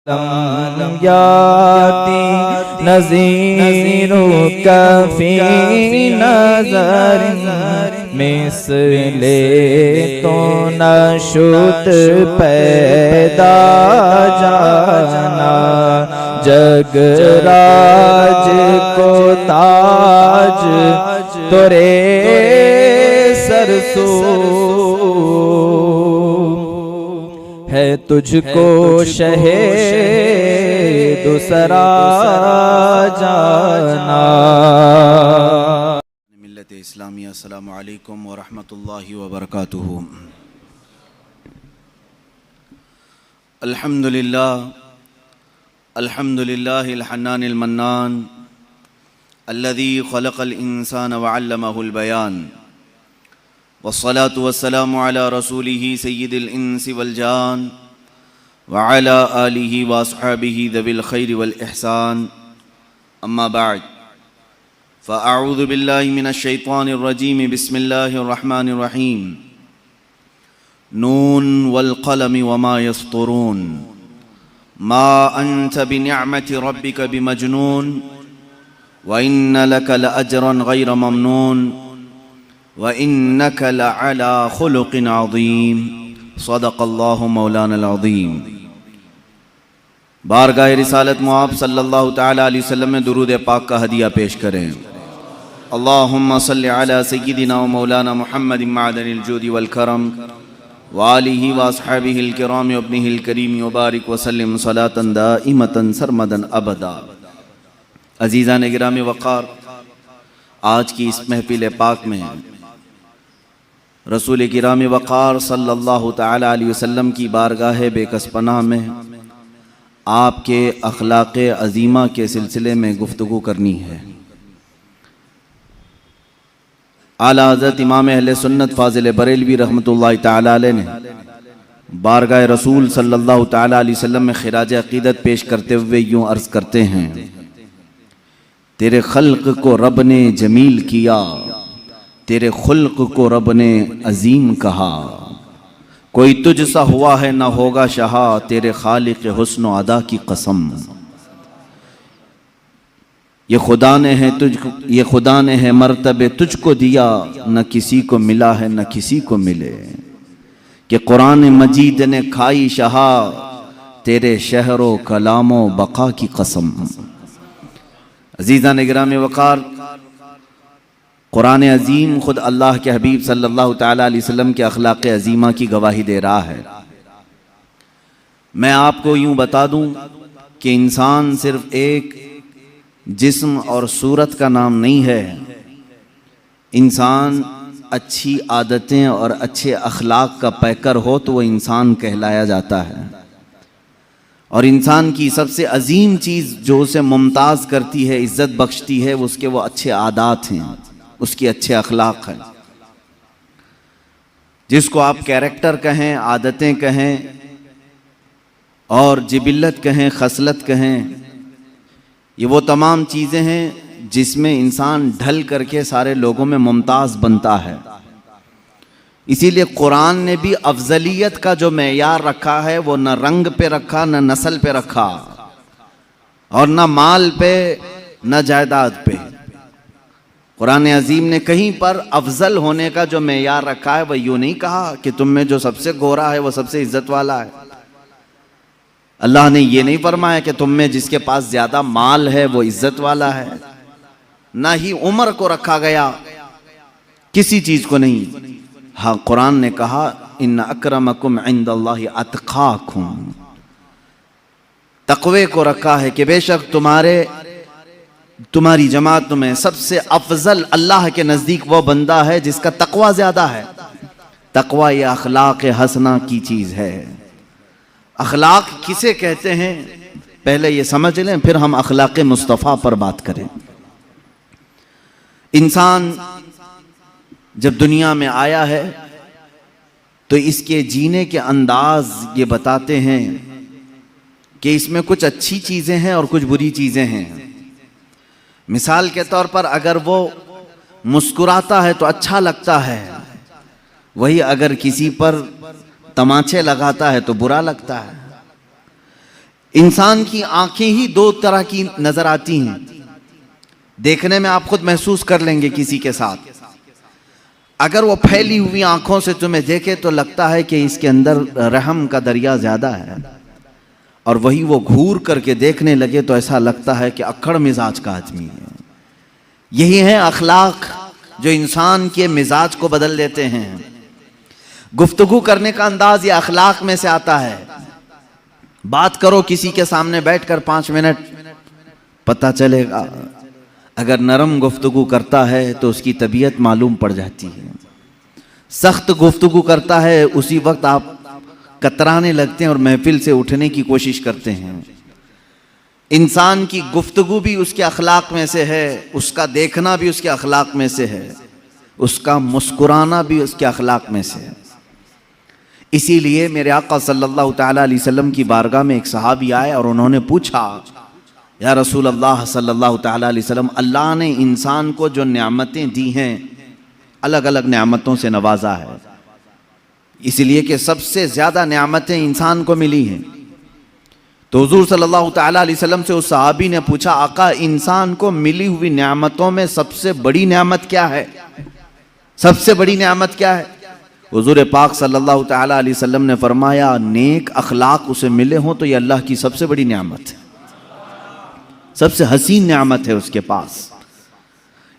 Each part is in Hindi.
याती नज़ीरो कफ़ी नज़र मिसले तो नशुत पैदा जाना जगराज को ताज तोरे सरसो है तुझको शहे दूसरा जाना। मिल्लत इस्लामिया अस्सलामु अलैकुम व रहमतुल्लाहि व बरकातुहू। अल्हम्दुलिल्लाहिल हन्नानिल मन्नान अल्लज़ी खलक़ल इंसान व अल्लमहुल बयान वस्सलातु वस्सलामु अला रसूलिही सय्यिदिल इंसी वल जान व अला आलिही व अस्हाबिही ज़विल खैरि वल इहसान अम्मा बअद फ़अऊज़ु बिल्लाहि मिनश शैतानिर रजीम बिस्मिल्लाहिर रहमानिर रहीम नून वल क़लमि वमा यस्तुरून मा अंत बिनिअमति रब्बिक बिमजनून व इन्न लक लअजरन गैर ममनून व इन्नक लअला खुलुक़िन अज़ीम सदक़ल्लाहु मौलानल अज़ीम। बारगाह रिसालत मुआब सल्लल्लाहु तआला अलैहि वसल्लम में दुरूद पाक का हदिया पेश करें। अल्लाहुम्मा सल्लि अला सय्यिदिना व मौलाना मुहम्मदिन मअदनिल जूदि वल करम व आलिहि व अस्हाबिहिल किराम व इब्निहिल करीम व बारिक व सल्लिम सलातन दाइमतन सरमदन अबदा। अज़ीज़ान गिरामी वक़ार, आज की इस महफिल पाक में रसूल किराम वक़ार सल्लल्लाहु तआला अलैहि वसल्लम की बारगाह बेकस पनाह में आपके अखलाक़ अज़ीमा के सिलसिले में गुफ्तगू करनी है। आला हज़रत इमाम अहले सुन्नत फ़ाज़िल बरेलवी रहमतुल्लाहि तआला अलैह ने बारगाह रसूल सल्लल्लाहु तआला अलैहि वसल्लम में खिराज अक़ीदत पेश करते हुए यूँ अर्ज़ करते हैं, तेरे खल्क़ को रब ने जमील किया, तेरे खुल्क़ को रब ने अजीम कहा, कोई तुझ सा हुआ है न होगा शहा, तेरे खालिक़ हुस्न व अदा की कसम। ये खुदा ने है मर्तबे तुझको दिया, न किसी को मिला है न किसी को मिले, कि कुरान मजीद ने खाई शहा, तेरे शहरो कलामो बका की कसम। अज़ीज़ान गिरामी वक़ार, कुरान अज़ीम खुद अल्लाह के हबीब सल्लल्लाहु तआला अलैहि वसल्लम के अखलाक़ अज़ीमा की गवाही दे रहा है। मैं आपको यूँ बता दूँ कि इंसान सिर्फ एक जिस्म और सूरत का नाम नहीं है। इंसान अच्छी आदतें और अच्छे अखलाक का पैकर हो तो वो इंसान कहलाया जाता है। और इंसान की सबसे अजीम चीज़ जो उसे मुमताज़ करती है, इज़्ज़त बख्शती है, उसके वो अच्छे आदात हैं, उसके अच्छे अखलाक हैं। जिसको आप कैरेक्टर कहें, आदतें कहें और जिबिल्लत कहें, खसलत कहें, ये वो तमाम चीज़ें हैं जिसमें इंसान ढल करके सारे लोगों में मुमताज़ बनता है। इसीलिए कुरान ने भी अफजलियत का जो मेयार रखा है वो न रंग पे रखा, न नस्ल पे रखा, और न माल पे, न जायदाद पे। कुरान अजीम ने कहीं पर अफजल होने का जो मेयार रखा है वह यूँ नहीं कहा कि तुम में जो सबसे गोरा है वो सबसे इज्जत वाला है। अल्लाह ने ये नहीं फरमाया कि तुम में जिसके पास ज्यादा माल है वो इज्जत वाला है। ना ही उम्र को रखा गया, किसी चीज को नहीं। हाँ, कुरान ने कहा इन्न अक्रमकुम इंदल्लाहि अतकाकुम, तक़वे को रखा है कि बेशक तुम्हारी जमात में सबसे अफजल अल्लाह के नज़दीक वो बंदा है जिसका तक़वा ज़्यादा है। तक़वा ये अखलाक़ हसना की चीज़ है। अखलाक़ किसे कहते हैं पहले ये समझ लें, फिर हम अखलाक़ मुस्तफ़ा पर बात करें। इंसान जब दुनिया में आया है तो इसके जीने के अंदाज ये बताते हैं कि इसमें कुछ अच्छी चीज़ें हैं और कुछ बुरी चीज़ें हैं। मिसाल के तौर पर अगर वो मुस्कुराता है तो अच्छा लगता है, वही अगर किसी पर तमाचे लगाता है तो बुरा लगता है। इंसान की आंखें ही दो तरह की नजर आती हैं। देखने में आप खुद महसूस कर लेंगे किसी के साथ, अगर वो फैली हुई आंखों से तुम्हें देखे तो लगता है कि इसके अंदर रहम का दरिया ज्यादा है, और वही वो घूर करके देखने लगे तो ऐसा लगता है कि अक्खड़ मिजाज का आदमी है। यही है अखलाक जो इंसान के मिजाज को बदल देते हैं। गुफ्तगू करने का अंदाज ये अखलाक में से आता है। बात करो किसी के सामने बैठकर 5 मिनट, पता चलेगा अगर नरम गुफ्तगू करता है तो उसकी तबीयत मालूम पड़ जाती है। सख्त गुफ्तगू करता है उसी वक्त आप कतराने लगते हैं और महफिल से उठने की कोशिश करते हैं। इंसान की गुफ्तगू भी उसके अखलाक में से है, उसका देखना भी उसके अखलाक में से है, उसका मुस्कुराना भी उसके अखलाक में से है। इसीलिए मेरे आका सल्लल्लाहु तआला अलैहि वसल्लम की बारगाह में एक सहाबी आए और उन्होंने पूछा, या रसूल अल्लाह सल्लल्लाहु तआला अलैहि वसल्लम, अल्लाह ने इंसान को जो नेमतें दी हैं, अलग अलग नेमतों से नवाजा है, इसलिए कि सबसे ज़्यादा नेमतें इंसान को मिली हैं। तो हुजूर सल्लल्लाहु तआला अलैहि वसल्लम से उस सहाबी ने पूछा, आका इंसान को मिली हुई नेमतों में सबसे बड़ी नेमत क्या है? सबसे बड़ी नेमत क्या है? हुजूर पाक सल्लल्लाहु तआला अलैहि वसल्लम ने फरमाया, नेक अखलाक उसे मिले हों तो ये अल्लाह की सबसे बड़ी नेमत है, सबसे हसीन नेमत है उसके पास।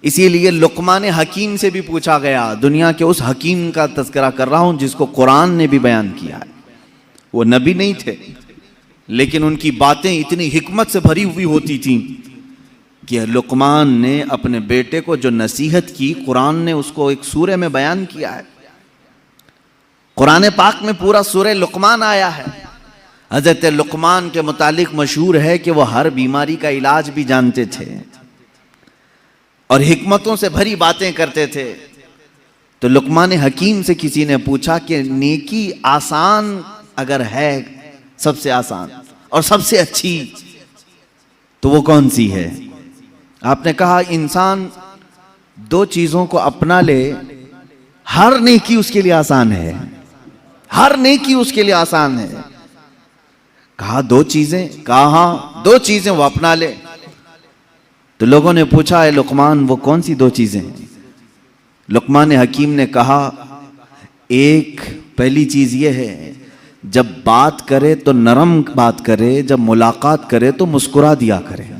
इसीलिए लुकमान हकीम से भी पूछा गया, दुनिया के उस हकीम का तज़किरा कर रहा हूं जिसको कुरान ने भी बयान किया है। वो नबी नहीं थे, लेकिन उनकी बातें इतनी हिकमत से भरी हुई होती थीं कि लुकमान ने अपने बेटे को जो नसीहत की, कुरान ने उसको एक सूरे में बयान किया है। कुरान पाक में पूरा सूरे लुकमान आया है। हजरत लुकमान के मुतालिक मशहूर है कि वह हर बीमारी का इलाज भी जानते थे और हिकमतों से भरी बातें करते थे। तो लुकमान हकीम से किसी ने पूछा कि नेकी आसान अगर है, सबसे आसान और सबसे अच्छी, तो वो कौन सी है? आपने कहा, इंसान 2 चीजों को अपना ले, हर नेकी उसके लिए आसान है, हर नेकी उसके लिए आसान है। कहा 2 चीजें? कहा हाँ, 2 चीजें वो अपना ले। तो लोगों ने पूछा, है लुकमान वो कौन सी 2 चीजें हैं? लुकमान हकीम ने कहा, एक पहली चीज ये है, जब बात करे तो नरम बात करे, जब मुलाकात करे तो मुस्कुरा दिया करे।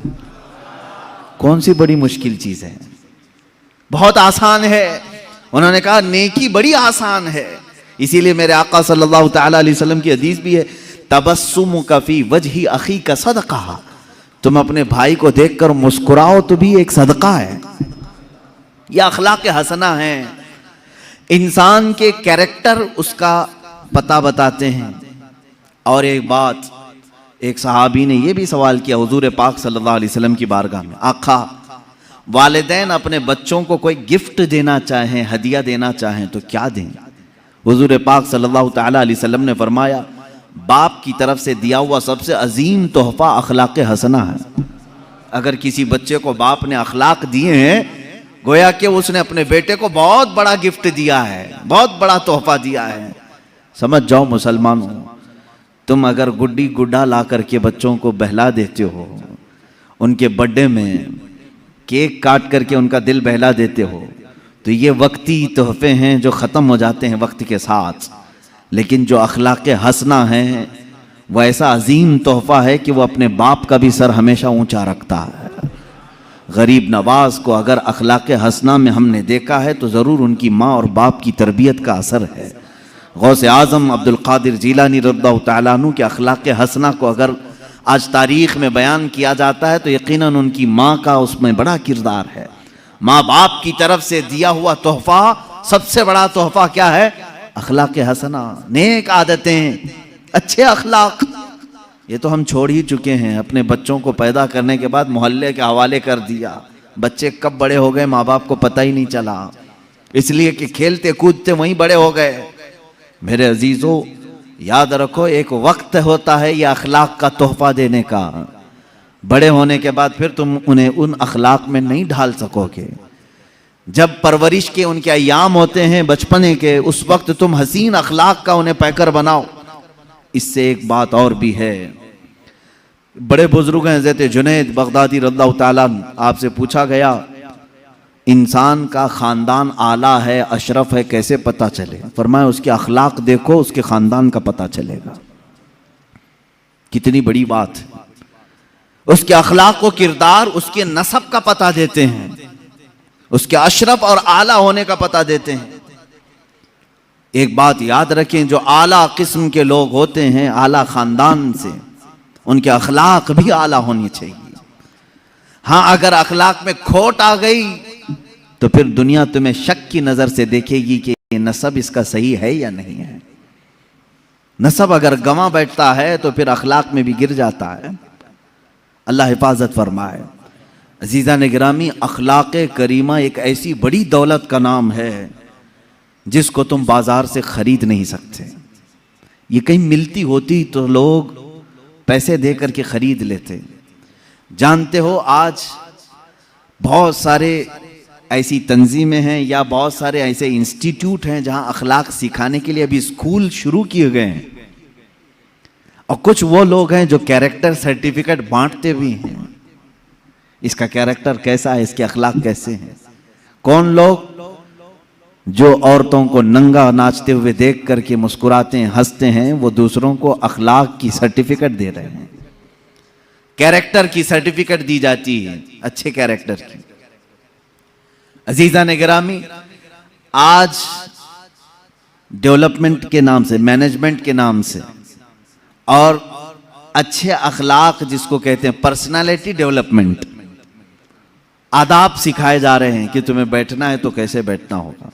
कौन सी बड़ी मुश्किल चीज है? बहुत आसान है। उन्होंने कहा नेकी बड़ी आसान है। इसीलिए मेरे आका सल्लल्लाहु तआला अलैहि वसल्लम की हदीस भी है, तबस्सुमुका फी वजही अखी का सदका, तुम अपने भाई को देखकर मुस्कुराओ तो भी एक सदका है। यह अखलाक हसना है। इंसान के कैरेक्टर उसका पता बताते हैं। और एक बात, एक सहाबी ने यह भी सवाल किया हुजूर पाक सल्लल्लाहु अलैहि वसल्लम की बारगाह में, आका वालिदैन अपने बच्चों को कोई गिफ्ट देना चाहें, हदिया देना चाहें तो क्या दें? हुजूर पाक सल्लल्लाहु तआला अलैहि वसल्लम ने फरमाया, बाप की तरफ से दिया हुआ सबसे अजीम तोहफा अखलाक हसना है। अगर किसी बच्चे को बाप ने अखलाक दिए हैं, गोया कि उसने अपने बेटे को बहुत बड़ा गिफ्ट दिया है, बहुत बड़ा तोहफा दिया है। समझ जाओ मुसलमानों, तुम अगर गुड्डी गुड्डा ला करके बच्चों को बहला देते हो, उनके बर्थडे में केक काट करके उनका दिल बहला देते हो, तो ये वक्ती तोहफे हैं जो ख़त्म हो जाते हैं वक्त के साथ। लेकिन जो अखलाक हसना है वह ऐसा अजीम तोहफा है कि वो अपने बाप का भी सर हमेशा ऊंचा रखता है। गरीब नवाज को अगर अखलाक हसना में हमने देखा है तो ज़रूर उनकी माँ और बाप की तरबियत का असर है। गौसे आज़म अब्दुल कादिर जीलानी रज़ियल्लाहु तआला अन्हु के अखलाक हसना को अगर आज तारीख़ में बयान किया जाता है तो यकीनन उनकी माँ का उसमें बड़ा किरदार है। माँ बाप की तरफ से दिया हुआ तोहफा, सबसे बड़ा तोहफा क्या है? अखलाक हसना, नेक आदतें, अच्छे अखलाक। ये तो हम छोड़ ही चुके हैं। अपने बच्चों को पैदा करने के बाद मोहल्ले के हवाले कर दिया। बच्चे कब बड़े हो गए माँ बाप को पता ही नहीं चला, इसलिए कि खेलते कूदते वहीं बड़े हो गए। मेरे अजीजों, याद रखो, एक वक्त होता है ये अखलाक का तोहफा देने का। बड़े होने के बाद फिर तुम उन्हें उन अखलाक में नहीं ढाल सकोगे। जब परवरिश के उनके अयाम होते हैं बचपने के, उस वक्त तुम हसीन अखलाक का उन्हें पैकर बनाओ। इससे एक बात और भी है, बड़े बुजुर्ग हैं हज़रत जुनैद बगदादी रज़ियल्लाहु ताला अन्हु, आपसे पूछा गया इंसान का खानदान आला है, अशरफ है, कैसे पता चले? फरमाया उसके अखलाक देखो, उसके खानदान का पता चलेगा। कितनी बड़ी बात है। उसके अखलाक व किरदार उसके नसब का पता देते हैं, उसके अशरफ और आला होने का पता देते हैं। एक बात याद रखें, जो आला किस्म के लोग होते हैं, आला खानदान से, उनके अखलाक भी आला होनी चाहिए। हाँ, अगर अखलाक में खोट आ गई तो फिर दुनिया तुम्हें शक की नजर से देखेगी कि नसब इसका सही है या नहीं है। नसब अगर गंवा बैठता है तो फिर अखलाक में भी गिर जाता है। अल्लाह हिफाजत फरमाए। अजीज़ा ने गिरामी, अखलाक करीमा एक ऐसी बड़ी दौलत का नाम है जिसको तुम बाजार से खरीद नहीं सकते। ये कहीं मिलती होती तो लोग पैसे दे करके खरीद लेते। जानते हो, आज बहुत सारे ऐसी तंजीमें हैं या बहुत सारे ऐसे इंस्टीट्यूट हैं जहां अखलाक सिखाने के लिए अभी स्कूल शुरू किए गए हैं, और कुछ वो लोग हैं जो कैरेक्टर सर्टिफिकेट बांटते भी हैं। इसका कैरेक्टर कैसा है, इसके अखलाक कैसे हैं। कौन लोग? जो औरतों को नंगा नाचते हुए देख करके मुस्कुराते हैं, हंसते हैं, वो दूसरों को अखलाक की सर्टिफिकेट दे रहे हैं। कैरेक्टर की सर्टिफिकेट दी जाती है, अच्छे कैरेक्टर की। अजीज़ा ने गिरामी, आज डेवलपमेंट के नाम से, मैनेजमेंट के नाम से, और अच्छे अखलाक जिसको कहते हैं पर्सनालिटी डेवलपमेंट, आदाब सिखाए जा रहे हैं कि तुम्हें बैठना है तो कैसे बैठना होगा।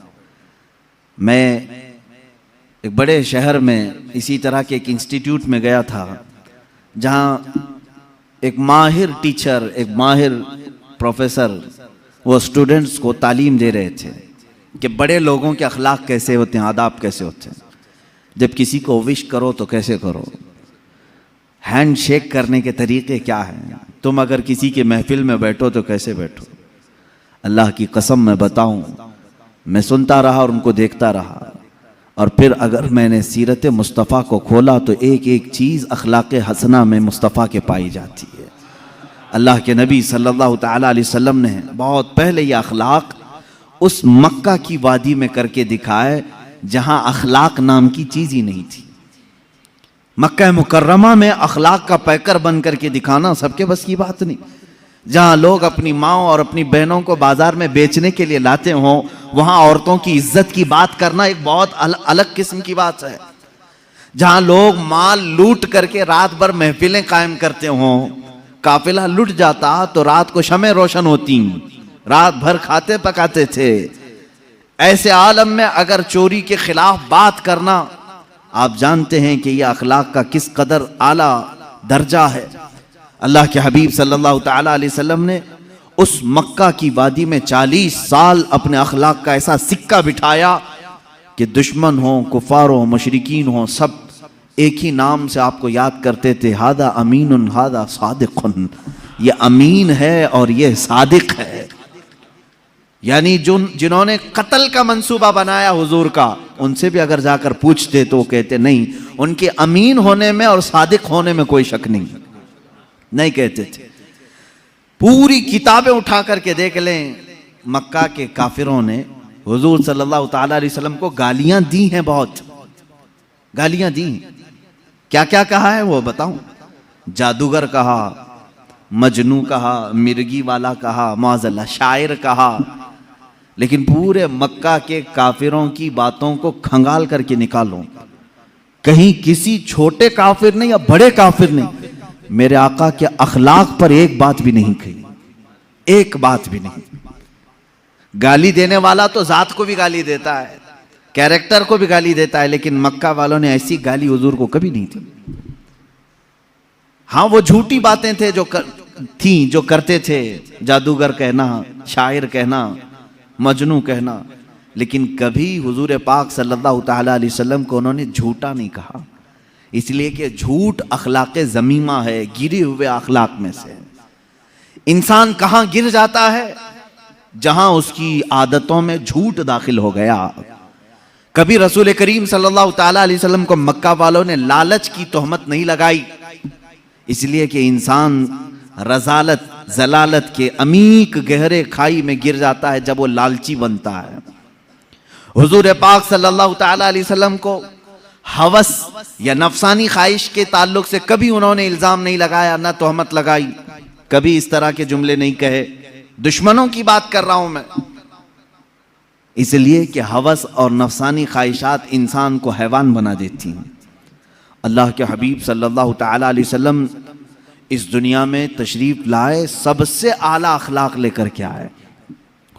मैं एक बड़े शहर में इसी तरह के एक इंस्टीट्यूट में गया था जहां एक माहिर टीचर, एक माहिर प्रोफेसर वो स्टूडेंट्स को तालीम दे रहे थे कि बड़े लोगों के अखलाक कैसे होते हैं, आदाब कैसे होते हैं। जब किसी को विश करो तो कैसे करो, हैंड शेक करने के तरीके क्या हैं, तुम अगर किसी के महफिल में बैठो तो कैसे बैठो। अल्लाह की कसम मैं बताऊं, मैं सुनता रहा और उनको देखता रहा, और फिर अगर मैंने सीरत मुस्तफ़ा को खोला तो एक एक चीज़ अखलाक हसना में मुस्तफ़ा के पाई जाती है। अल्लाह के नबी सल्लल्लाहु ताला अलैहि वसल्लम ने बहुत पहले ये अखलाक उस मक्का की वादी में करके दिखाए जहां अखलाक नाम की चीज़ ही नहीं थी। मक्का मुकर्रमा में अखलाक का पैकर बन करके दिखाना सबके बस की बात नहीं। जहां लोग अपनी माँ और अपनी बहनों को बाजार में बेचने के लिए लाते हों, वहां औरतों की इज्जत की बात करना एक बहुत अलग किस्म की बात है। जहां लोग माल लूट करके रात भर महफिलें कायम करते हों, काफिला लुट जाता तो रात को शमें रोशन होती, रात भर खाते पकाते थे। ऐसे आलम में अगर चोरी के खिलाफ बात करना, आप जानते हैं कि यह अखलाक का किस कदर आला दर्जा है। अल्लाह के हबीब सल्लल्लाहु ताला अलैहि वसल्लम ने उस मक्का की वादी में 40 साल अपने अखलाक का ऐसा सिक्का बिठाया कि दुश्मन हो, कुफार हो, मुशरिकीन हो, सब एक ही नाम से आपको याद करते थे, हादा अमीनुन हादा सादिकुन, ये अमीन है और ये सादिक है। यानी जिन्होंने कत्ल का मंसूबा बनाया हुजूर का, उनसे भी अगर जाकर पूछते तो कहते नहीं, उनके अमीन होने में और सादिक होने में कोई शक नहीं कहते थे। पूरी किताबें उठा करके देख लें, मक्का के काफिरों ने हुजूर सल्लल्लाहु ताला अलैहि वसल्लम को गालियां दी हैं, बहुत गालियां दी। क्या क्या कहा है वो बताऊं? जादूगर कहा, मजनू कहा, मिर्गी वाला कहा, माज़अल्लाह शायर कहा। लेकिन पूरे मक्का के काफिरों की बातों को खंगाल करके निकालो, कहीं किसी छोटे काफिर ने या बड़े काफिर ने मेरे आका के अखलाक पर एक बात भी नहीं कही, एक बात भी नहीं। गाली देने वाला तो जात को भी गाली देता है, कैरेक्टर को भी गाली देता है, लेकिन मक्का वालों ने ऐसी गाली हुजूर को कभी नहीं दी। हाँ, वो झूठी बातें थे जो करते थे, जादूगर कहना, शायर कहना, मजनू कहना, लेकिन कभी हुजूर पाक सल्लल्लाहु ताला अलैहि वसल्लम को उन्होंने झूठा नहीं कहा, इसलिए कि झूठ अखलाक ज़मीमा है, गिरे हुए अखलाक में से। इंसान कहाँ गिर जाता है? जहां उसकी आदतों में झूठ दाखिल हो गया। कभी रसूल करीम सल्लल्लाहु ताला अलैहि वसल्लम को मक्का वालों ने लालच की तोहमत नहीं लगाई, इसलिए कि इंसान रजालत जलालत के अमीक गहरे खाई में गिर जाता है जब वो लालची बनता है। हुजूर पाक सल्लल्लाहु ताला अलैहि वसल्लम को हवस या नफसानी ख्वाहिश के ताल्लुक से कभी उन्होंने इल्जाम नहीं लगाया, ना तोहमत लगाई, कभी इस तरह के जुमले नहीं कहे। दुश्मनों की बात कर रहा हूं मैं, इसलिए कि हवस और नफसानी ख्वाहिशात इंसान को हैवान बना देती हैं। अल्लाह के हबीब सल्लल्लाहु ताला अलैहि वसल्लम इस दुनिया में तशरीफ लाए, सबसे आला अखलाक लेकर के आए।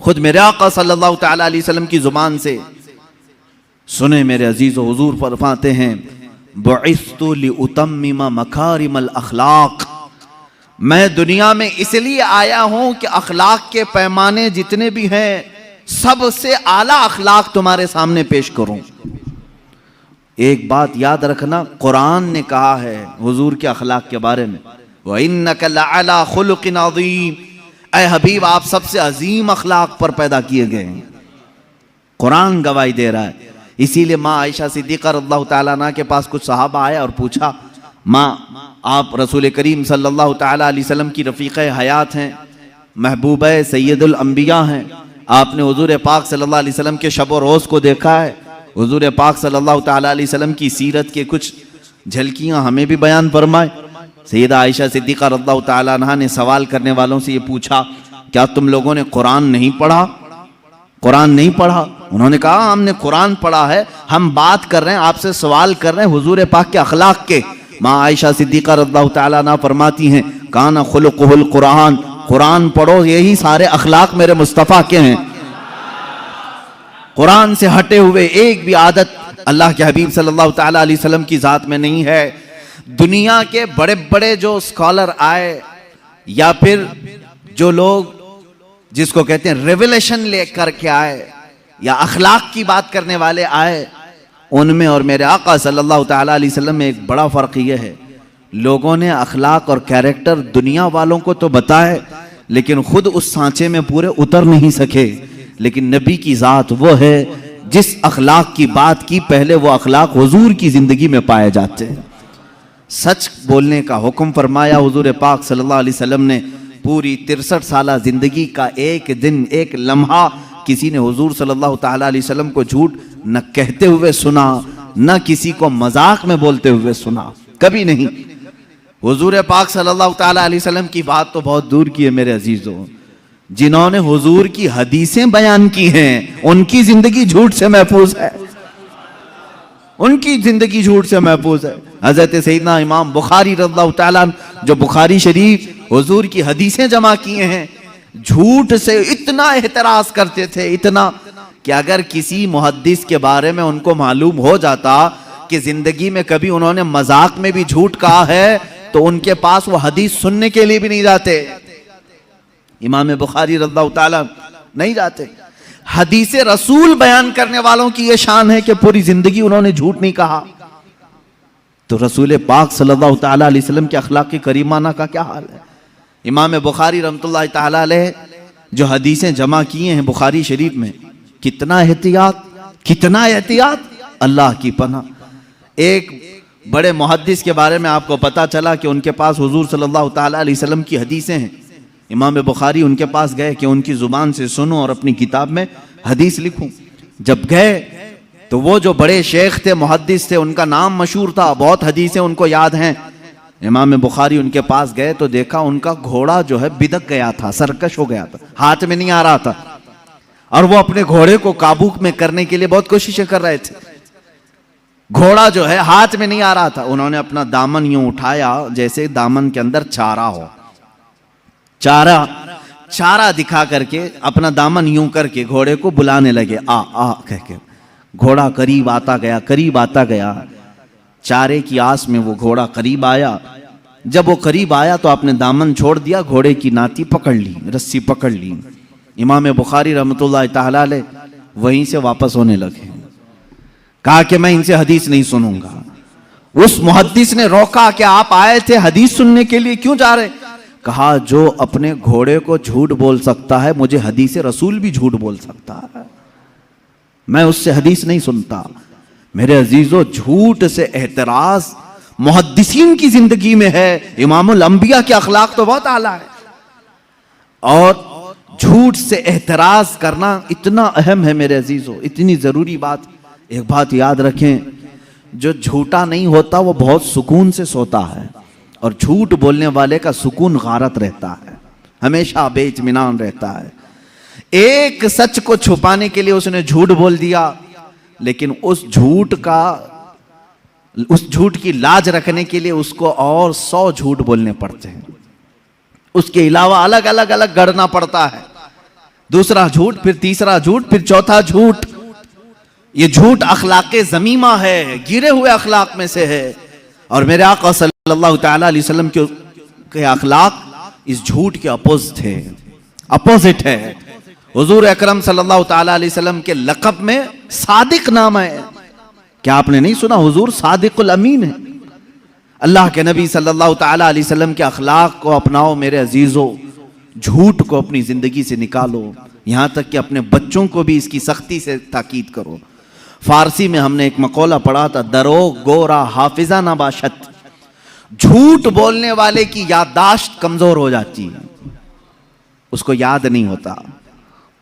खुद मेरे आका सल्लल्लाहु ताला अलैहि वसल्लम की जुबान से सुने मेरे अजीज हुजूर फरमाते हैं, बुइस्तु लिउतम्मिमा मकारिमल अखलाक, मैं दुनिया में इसलिए आया हूं कि अखलाक के पैमाने जितने भी हैं सबसे आला अखलाक तुम्हारे सामने पेश करूं। एक बात याद रखना, कुरान ने कहा है हुजूर के अखलाक के बारे में, व इन्नका लअला खुलुकिन अज़ीम, ऐ हबीब आप सबसे अजीम अखलाक पर पैदा किए गए हैं। कुरान गवाही दे रहा है। इसीलिए माँ आयशा सिद्दीक़ा रज़ियल्लाहु ताला अन्हा के पास कुछ सहाबा आए और पूछा, माँ आप रसूल करीम सल्लल्लाहु ताला अलैहि वसल्लम की रफ़ीक़ हयात हैं, महबूब सैयदुल अंबिया हैं, आपने हुजूर पाक सल्लल्लाहु अलैहि वसल्लम के शब व रोज़ को देखा है, हुजूर पाक सल्लल्लाहु ताला अलैहि वसल्लम की सीरत के कुछ झलकियाँ हमें भी बयान फरमाए। सैयदा आयशा सिद्दीक़ा रज़ियल्लाहु ताला अन्हा ने सवाल करने वालों से ये पूछा, क्या तुम लोगों ने कुरान नहीं पढ़ा? कुरान नहीं पढ़ा? उन्होंने कहा हमने कुरान पढ़ा है, हम बात कर रहे हैं, आपसे सवाल कर रहे हैं हुजूर पाक के अखलाक के। माँ आयशा सिद्दीक़ा रज़ियल्लाहु ताला अन्हा फरमाती हैं, काना खुलुकुहुल कुरान, कुरान पढ़ो, यही सारे अखलाक मेरे मुस्तफ़ा के हैं। कुरान से हटे हुए एक भी आदत अल्लाह के हबीब सल्लल्लाहु ताला अलैहि वसल्लम की जात में नहीं है। दुनिया के बड़े बड़े जो स्कॉलर आए या फिर जो लोग जिसको कहते हैं रेवलेशन लेकर के आए या अखलाक की बात करने वाले आए, उनमें और मेरे आका सल्लल्लाहु ताला अलैहि वसल्लम में एक बड़ा फ़र्क ये है, लोगों ने अखलाक और कैरेक्टर दुनिया वालों को तो बताए लेकिन खुद उस सांचे में पूरे उतर नहीं सके। लेकिन नबी की ज़ात वो है जिस अखलाक की बात की, पहले वो अखलाक हुजूर की ज़िंदगी में पाए जाते हैं। सच बोलने का हुक्म फरमाया हुजूर पाक सल्लल्लाहु अलैहि वसल्लम ने। पूरी 63 साला ज़िंदगी का एक दिन एक लम्हा किसी ने हुजूर सल्लल्लाहु ताला अलैहि वसल्लम को झूठ न कहते हुए सुना, न किसी को मजाक में बोलते हुए सुना, कभी नहीं। हुजूर पाक सल्लल्लाहु ताला अलैहि वसल्लम की बात तो बहुत दूर की है मेरे अजीजों, जिन्होंने हुजूर की हदीसें बयान की हैं उनकी जिंदगी झूठ से महफूज है, उनकी जिंदगी झूठ से महफूज है। हजरत सैयदना इमाम बुखारी रज़ियल्लाहु ताला जो बुखारी शरीफ हुजूर की हदीसें जमा किए हैं, झूठ से इतना एहतराज करते थे, इतना कि अगर किसी मुहद्दिस के बारे में उनको मालूम हो जाता कि जिंदगी में कभी उन्होंने मजाक में भी झूठ कहा है तो उनके पास वो हदीस सुनने के लिए भी नहीं जाते। इमाम बुखारी रज़ियल्लाहु ताला नहीं जाते। हदीस रसूल बयान करने वालों की ये शान है कि पूरी जिंदगी उन्होंने झूठ नहीं कहा। तो रसूल पाक सल्लल्लाहु ताला अलैहि वसल्लम के अखलाक की करीमाना का क्या हाल है। इमाम बुखारी रहमतुल्लाहि ताला अलैह जो हदीसें जमा किए हैं बुखारी शरीफ में, कितना एहतियात, कितना एहतियात, अल्लाह की पनाह। एक बड़े मुहद्दिस के बारे में आपको पता चला कि उनके पास हुजूर सल्लल्लाहु ताला अलैहि वसल्लम की हदीसें हैं। इमाम बुखारी उनके पास गए कि उनकी जुबान से सुनो और अपनी किताब में हदीस लिखूं। जब गए तो वो जो बड़े शेख थे, मुहद्दिस थे, उनका नाम मशहूर था, बहुत हदीसें उनको याद हैं। इमाम बुखारी उनके पास गए तो देखा उनका घोड़ा जो है बिदक गया था, सरकश हो गया था, हाथ में नहीं आ रहा था, और वो अपने घोड़े को काबू में करने के लिए बहुत कोशिशें कर रहे थे। घोड़ा जो है हाथ में नहीं आ रहा था। उन्होंने अपना दामन यूं उठाया जैसे दामन के अंदर चारा हो, चारा दिखा करके अपना दामन यूं करके घोड़े को बुलाने लगे, आ आ कह के। घोड़ा करीब आता गया, करीब आता गया। चारे की आस में वो घोड़ा करीब आया। जब वो करीब आया तो आपने दामन छोड़ दिया, घोड़े की नाती पकड़ ली, रस्सी पकड़ ली। इमाम बुखारी रहमतुल्लाहि ताला अलैह वहीं से वापस होने लगे। कहा कि मैं इनसे हदीस नहीं सुनूंगा। उस मुहद्दिस ने रोका कि आप आए थे हदीस सुनने के लिए, क्यों जा रहे? कहा जो अपने घोड़े को झूठ बोल सकता है, मुझे हदीस रसूल भी झूठ बोल सकता है, मैं उससे हदीस नहीं सुनता। मेरे अजीजों, झूठ से एहतराज मुहद्दिसीन की जिंदगी में है, इमामुल अंबिया के अखलाक तो बहुत आला है। और झूठ से एहतराज करना इतना अहम है मेरे अजीजों, इतनी जरूरी बात। एक बात याद रखें, जो झूठा नहीं होता वो बहुत सुकून से सोता है, और झूठ बोलने वाले का सुकून गारत रहता है, हमेशा बेइत्मीनान रहता है। एक सच को छुपाने के लिए उसने झूठ बोल दिया, लेकिन उस झूठ की लाज रखने के लिए उसको और 100 झूठ बोलने पड़ते हैं। उसके अलावा अलग अलग अलग गढ़ना पड़ता है। दूसरा झूठ, फिर तीसरा झूठ, फिर चौथा झूठ। ये झूठ अखलाके ज़मीमा है, गिरे हुए अखलाक में से है। और मेरे आका सल्लल्लाहु तआला अलैहि वसल्लम के अखलाक इस झूठ के अपोजिट है। हुजूर अकरम सल्लल्लाहु तआला अलैहि वसल्लम के लक़ब में सादिक नाम है। क्या आपने नहीं सुना, हुजूर सादिकुल अमीन है। अल्लाह के नबी सल्लल्लाहु तआला अलैहि वसल्लम के अखलाक को अपनाओ मेरे अजीजों, झूठ को अपनी जिंदगी से निकालो। यहां तक कि अपने बच्चों को भी इसकी सख्ती से ताकीद करो। फारसी में हमने एक मकौला पढ़ा था, दरो गोरा हाफिजा ना बाशत। झूठ बोलने वाले की याददाश्त कमजोर हो जाती है, उसको याद नहीं होता।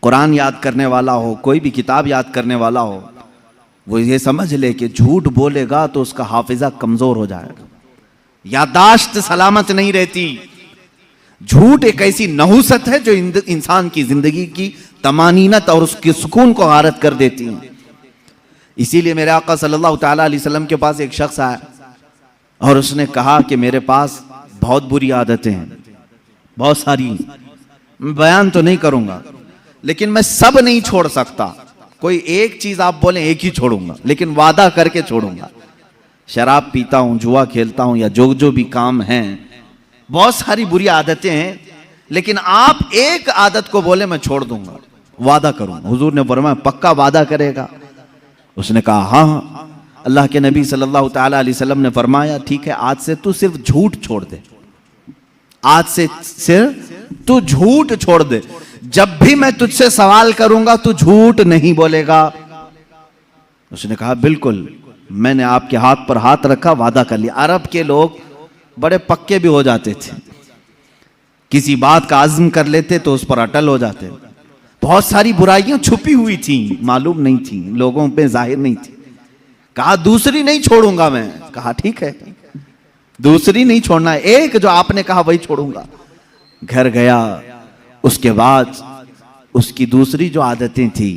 कुरान याद करने वाला हो, कोई भी किताब याद करने वाला हो, वो ये समझ ले कि झूठ बोलेगा तो उसका हाफिजा कमजोर हो जाएगा, याददाश्त सलामत नहीं रहती। झूठ एक ऐसी नहुसत है जो इंसान की जिंदगी की तमानीनत और उसके सुकून को गारत कर देती है। इसीलिए मेरे आका सल्लल्लाहु तआला अलैहि वसल्लम के पास एक शख्स आया और उसने कहा कि मेरे पास बहुत बुरी आदतें हैं, बहुत सारी, मैं बयान तो नहीं करूंगा, लेकिन मैं सब नहीं छोड़ सकता। कोई एक चीज आप बोले एक ही छोड़ूंगा, लेकिन वादा करके छोड़ूंगा। शराब पीता हूं, जुआ खेलता हूं, या जो भी काम हैं, बहुत सारी बुरी आदतें हैं, लेकिन आप एक आदत को बोले मैं छोड़ दूंगा, वादा करूंगा। हुजूर ने फरमाया पक्का वादा करेगा? उसने कहा हाँ। अल्लाह के नबी सल्लल्लाहु तआला अलैहि वसल्लम ने फरमाया ठीक है, आज से तू सिर्फ झूठ छोड़ दे, आज से सिर्फ तू झूठ छोड़ दे। जब भी मैं तुझसे सवाल करूंगा तू झूठ नहीं बोलेगा। उसने कहा बिल्कुल। मैंने आपके हाथ पर हाथ रखा, वादा कर लिया। अरब के लोग बड़े पक्के भी हो जाते थे, किसी बात का आज़म कर लेते तो उस पर अटल हो जाते। बहुत सारी बुराइयां छुपी हुई थी, मालूम नहीं थी, लोगों पे जाहिर नहीं थी। कहा दूसरी नहीं छोड़ूंगा मैं। कहा ठीक है, दूसरी नहीं छोड़ना है, एक जो आपने कहा वही छोड़ूंगा। घर गया, उसके बाद उसकी दूसरी जो आदतें थी,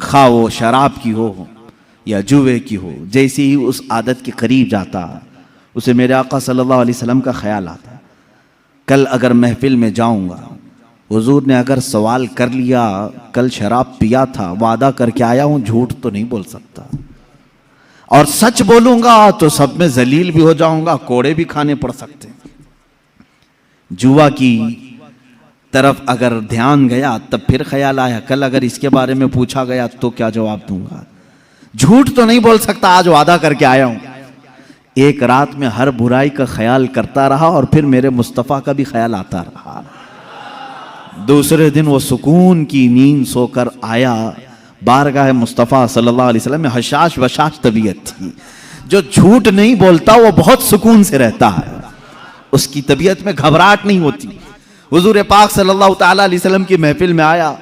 खा वो शराब की हो या जुए की हो, जैसे ही उस आदत के करीब जाता उसे मेरे आका सल्लल्लाहु अलैहि वसल्लम का ख्याल आता, कल अगर महफिल में जाऊंगा, हुजूर ने अगर सवाल कर लिया कल शराब पिया था, वादा करके आया हूं, झूठ तो नहीं बोल सकता, और सच बोलूंगा तो सब में जलील भी हो जाऊंगा, कोड़े भी खाने पड़ सकते। जुआ की तरफ अगर ध्यान गया तब फिर ख्याल आया कल अगर इसके बारे में पूछा गया तो क्या जवाब दूंगा। झूठ तो नहीं बोल सकता, आज वादा करके आया हूं। एक रात में हर बुराई का ख्याल करता रहा और फिर मेरे मुस्तफ़ा का भी ख्याल आता रहा। दूसरे दिन वो सुकून की नींद सोकर आया, बारगाह मुस्तफ़ा सल्लल्लाहु अलैहि वसल्लम में हशाश वशाश तबीयत थी। जो झूठ नहीं बोलता वो बहुत सुकून से रहता है, उसकी तबीयत में घबराहट नहीं होती। हुजूर पाक सल्लल्लाहु तआला अलैहि वसल्लम की महफिल में आया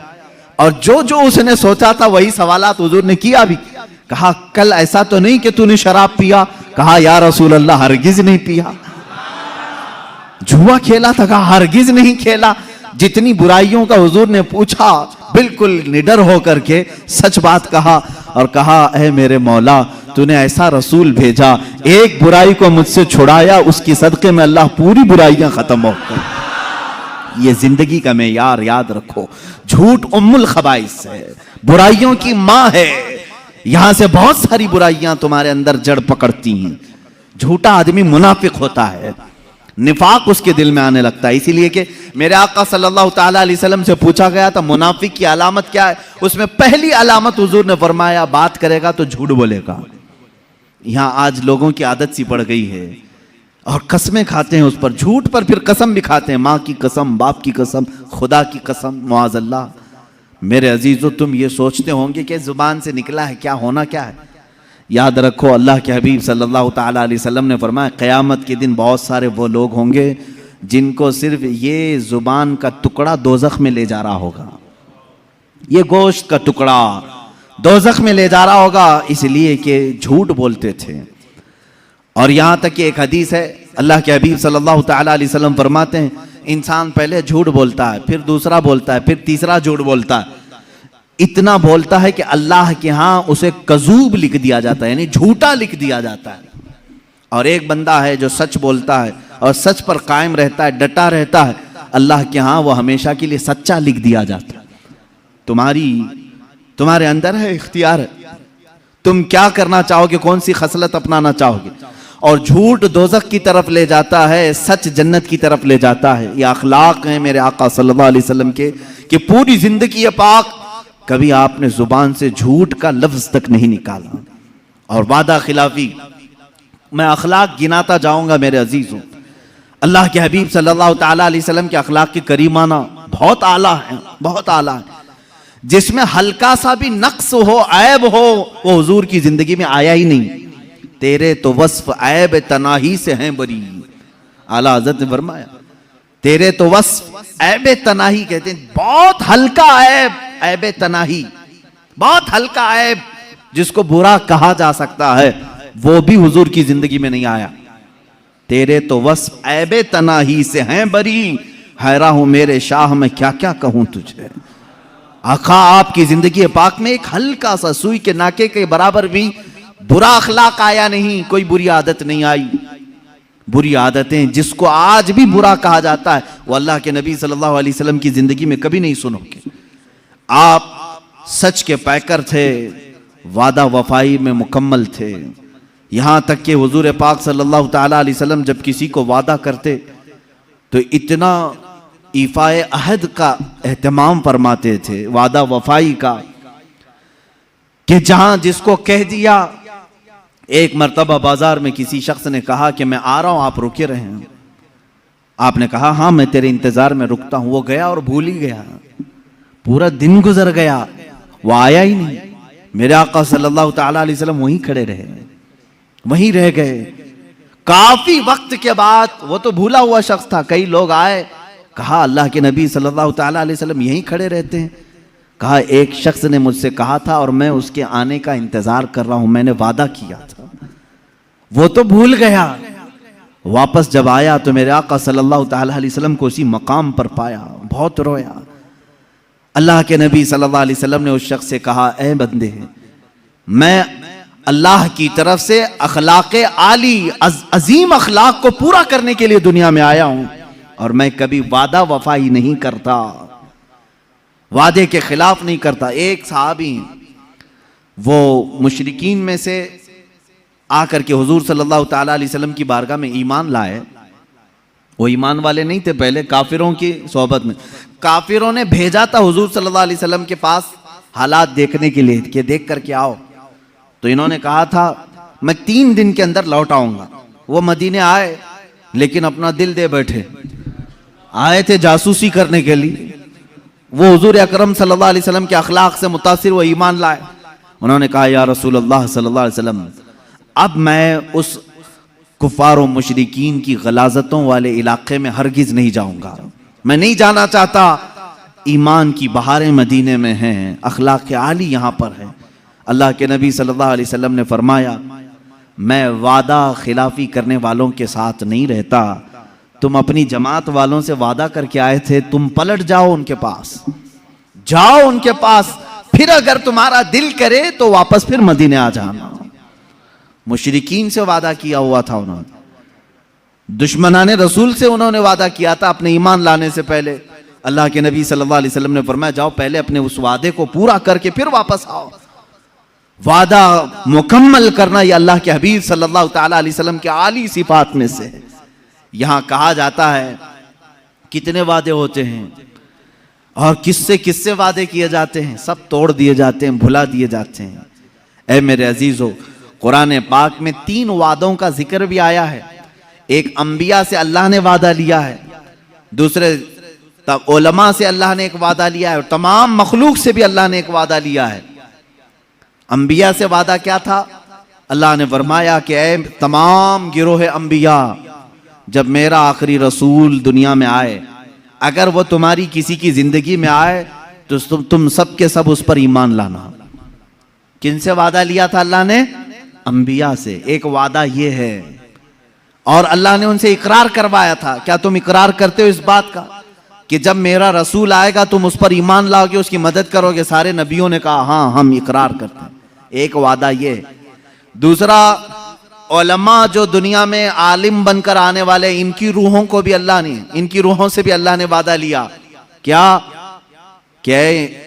और जो जो उसने सोचा था वही सवालात हुजूर ने किया भी। कहा कल ऐसा तो नहीं कि तूने शराब पिया? कहा या रसूल अल्लाह हरगिज नहीं पिया। जुआ खेला था? कहा हरगिज नहीं खेला। जितनी बुराइयों का हुजूर ने पूछा बिल्कुल निडर होकर के सच बात कहा और कहा ऐ मेरे मौला, तूने ऐसा रसूल भेजा, एक बुराई को मुझसे छुड़ाया, उसकी सदके में अल्लाह पूरी बुराइयां खत्म हो गई। ये जिंदगी का मेयार याद रखो। झूठ उम्मुल खबाइस है, बुराइयों की मां है। यहां से बहुत सारी बुराइयां तुम्हारे अंदर जड़ पकड़ती हैं। झूठा आदमी मुनाफिक होता है, निफाक उसके दिल में आने लगता है। इसीलिए कि मेरे आका सल्लल्लाहु तआला अलैहि वसल्लम से पूछा गया था मुनाफिक की अलामत क्या है, उसमें पहली अलामत हुजूर ने फरमाया बात करेगा तो झूठ बोलेगा। यहां आज लोगों की आदत सी पड़ गई है और कसमें खाते हैं उस पर, झूठ पर फिर कसम भी खाते हैं, माँ की कसम, बाप की कसम, खुदा की कसम, मुआज़ल्लाह। मेरे अजीजों, तुम ये सोचते होंगे कि जुबान से निकला है क्या, होना क्या है। याद रखो, अल्लाह के हबीब सल्लल्लाहु ताला अलैहि वसल्लम ने फरमाया क़यामत के दिन बहुत सारे वो लोग होंगे जिनको सिर्फ ये जुबान का टुकड़ा दोज़ख में ले जा रहा होगा, ये गोश्त का टुकड़ा दोज़ख में ले जा रहा होगा, इसलिए कि झूठ बोलते थे। और यहाँ तक कि एक हदीस है, अल्लाह के हबीब सल्लल्लाहु ताला अलैहि वसल्लम फरमाते हैं, इंसान पहले झूठ बोलता है, फिर दूसरा बोलता है, फिर तीसरा झूठ बोलता है, इतना बोलता है कि अल्लाह के यहाँ उसे कज़ूब लिख दिया जाता है, यानी झूठा लिख दिया जाता है। और एक बंदा है जो सच बोलता है और सच पर कायम रहता है, डटा रहता है, अल्लाह के यहाँ वो हमेशा के लिए सच्चा लिख दिया जाता है। तुम्हारे अंदर है इख्तियार है, तुम क्या करना चाहोगे, कौन सी खसलत अपनाना चाहोगे। और झूठ दोज़ख की तरफ ले जाता है, सच जन्नत की तरफ ले जाता है। ये अखलाक हैं मेरे आका सल्लल्लाहु अलैहि वसल्लम के, कि पूरी जिंदगी ये पाक कभी आपने जुबान से झूठ का लफ्ज तक नहीं निकाला। और वादा खिलाफी, मैं अखलाक गिनाता जाऊंगा मेरे अजीजों। अल्लाह के हबीब सल्लल्लाहु ताला अलैहि वसल्लम के अखलाक की करीमाना बहुत आला है, बहुत आला है, जिसमें हल्का सा भी नक्स हो, ऐब हो, वो हुजूर की जिंदगी में आया ही नहीं। तेरे तो वस्फ ऐब तनाही से हैं बरी, आला हज़रत ने फरमाया, तेरे तो वस्फ ऐब तनाही, कहते हैं बहुत हल्का ऐब, ऐब तनाही, बहुत हल्का ऐब जिसको बुरा कहा जा सकता है, वो भी हुजूर की जिंदगी में नहीं आया। तेरे तो वस्फ ऐब तनाही से हैं बरी, हैरा हूं मेरे शाह मैं क्या क्या कहूं तुझे। आका आपकी जिंदगी पाक में एक हल्का सा सुई के नाके के बराबर भी बुरा अखलाक आया नहीं, कोई बुरी आदत नहीं आई। बुरी आदतें जिसको आज भी बुरा कहा जाता है, वो अल्लाह के नबी सल्लल्लाहु अलैहि वसल्लम की जिंदगी में कभी नहीं सुनोगे। आप सच के पैकर थे, वादा वफाई में मुकम्मल थे, यहां तक कि हुजूर पाक सल्लल्लाहु ताला अलैहि वसल्लम जब किसी को वादा करते तो इतना ईफाए अहद का एहतमाम फरमाते थे, वादा वफाई का, कि जहां जिसको कह दिया। एक मर्तबा बाजार में किसी शख्स ने कहा कि मैं आ रहा हूं, आप रुके रहे हैं। आपने कहा हाँ मैं तेरे इंतजार में रुकता हूं। वो गया और भूल ही गया, पूरा दिन गुजर गया, वो आया ही नहीं। मेरे आका सल्लल्लाहु ताला अलैहि वसल्लम वहीं खड़े रहे, वहीं रह गए। काफी वक्त के बाद, वो तो भूला हुआ शख्स था, कई लोग आए, कहा अल्लाह के नबी सल्लल्लाहु ताला अलैहि वसल्लम यहीं खड़े रहते हैं। कहा एक शख्स ने मुझसे कहा था और मैं उसके आने का इंतजार कर रहा हूं, मैंने वादा किया था। वो तो भूल गया। वापस जब आया तो मेरे आका सल्लल्लाहु ताला अलैहि वसल्लम को उसी मकाम पर पाया, बहुत रोया। अल्लाह के नबी सल्लल्लाहु अलैहि वसल्लम ने उस शख्स से कहा, ए बंदे, मैं अल्लाह की तरफ से अखलाक आली, अजीम अखलाक को पूरा करने के लिए दुनिया में आया हूं, और मैं कभी वादा वफाई नहीं करता, वादे के खिलाफ नहीं करता। एक सहाबी वो मुशरिकीन में से आकर के हुजूर सल्लल्लाहु ताला अलैहि वसल्लम की बारगाह में ईमान लाए। वो ईमान वाले नहीं थे, पहले काफिरों की सोहबत में, काफिरों ने भेजा था हुजूर सल्लल्लाहु अलैहि वसल्लम के पास हालात देखने के लिए कि देख करके आओ। तो इन्होंने कहा था मैं 3 दिन के अंदर लौट आऊंगा। वो मदीने आए, लेकिन अपना दिल दे बैठे, आए थे जासूसी करने के लिए। वो हुजूर अकरम सल्लल्लाहु अलैहि वसल्लम के अखलाक से मुतासिर वो ईमान लाए। उन्होंने कहा या रसूल अल्लाह सल्लल्लाहु अलैहि वसल्लम, अब मैं उस कुफार और मुशरिकीन की गलाजतों वाले इलाके में हरगिज नहीं जाऊंगा, मैं नहीं जाना चाहता। ईमान की बहारें मदीने में हैं, अखलाक आली यहाँ पर है। अल्लाह के नबी सल्लल्लाहु अलैहि वसल्लम ने फरमाया, मैं वादा खिलाफी करने वालों के साथ नहीं रहता। तुम अपनी जमात वालों से वादा करके आए थे, तुम पलट जाओ उनके पास, जाओ उनके पास, फिर अगर तुम्हारा दिल करे तो वापस फिर मदीने आ जाना। मुशरिकीन से वादा किया हुआ था उन्होंने, दुश्मनाने रसूल से उन्होंने वादा किया था अपने ईमान लाने से पहले। अल्लाह के नबी सल्लल्लाहु अलैहि वसल्लम ने फरमाया, जाओ पहले अपने उस वादे को पूरा करके फिर वापस आओ। वादा मुकम्मल करना यह अल्लाह के हबीब सल्लल्लाहु ताला अलैहि वसल्लम के आली सिफात में से है। यहां कहा जाता है कितने वादे होते हैं और किससे किससे वादे किए जाते हैं, सब तोड़ दिए जाते हैं, भुला दिए जाते हैं। ऐ मेरे अजीजों, कुरान पाक में 3 वादों का जिक्र भी आया है। एक अंबिया से अल्लाह ने वादा लिया है, दूसरे उलमा से अल्लाह ने एक वादा लिया है, और तमाम मखलूक से भी अल्लाह ने एक वादा लिया है। अंबिया से वादा क्या था अल्लाह ने फरमाया कि ऐ तमाम गिरोह अंबिया, जब मेरा आखिरी रसूल दुनिया में आए, अगर वो तुम्हारी किसी की जिंदगी में आए तो तुम सब के सब उस पर ईमान लाना। किनसे वादा लिया था अल्लाह ने? अंबिया से। एक वादा ये है, और अल्लाह ने उनसे इकरार करवाया था। क्या तुम इकरार करते हो इस बात का कि जब मेरा रसूल आएगा तुम उस पर ईमान लाओगे, उसकी मदद करोगे? सारे नबियों ने कहा हाँ हम इकरार करते हैं। एक वादा ये। दूसरा, उलमा जो दुनिया में आलिम बनकर आने वाले, इनकी रूहों को भी अल्लाह ने, इनकी रूहों से भी अल्लाह ने वादा लिया। क्या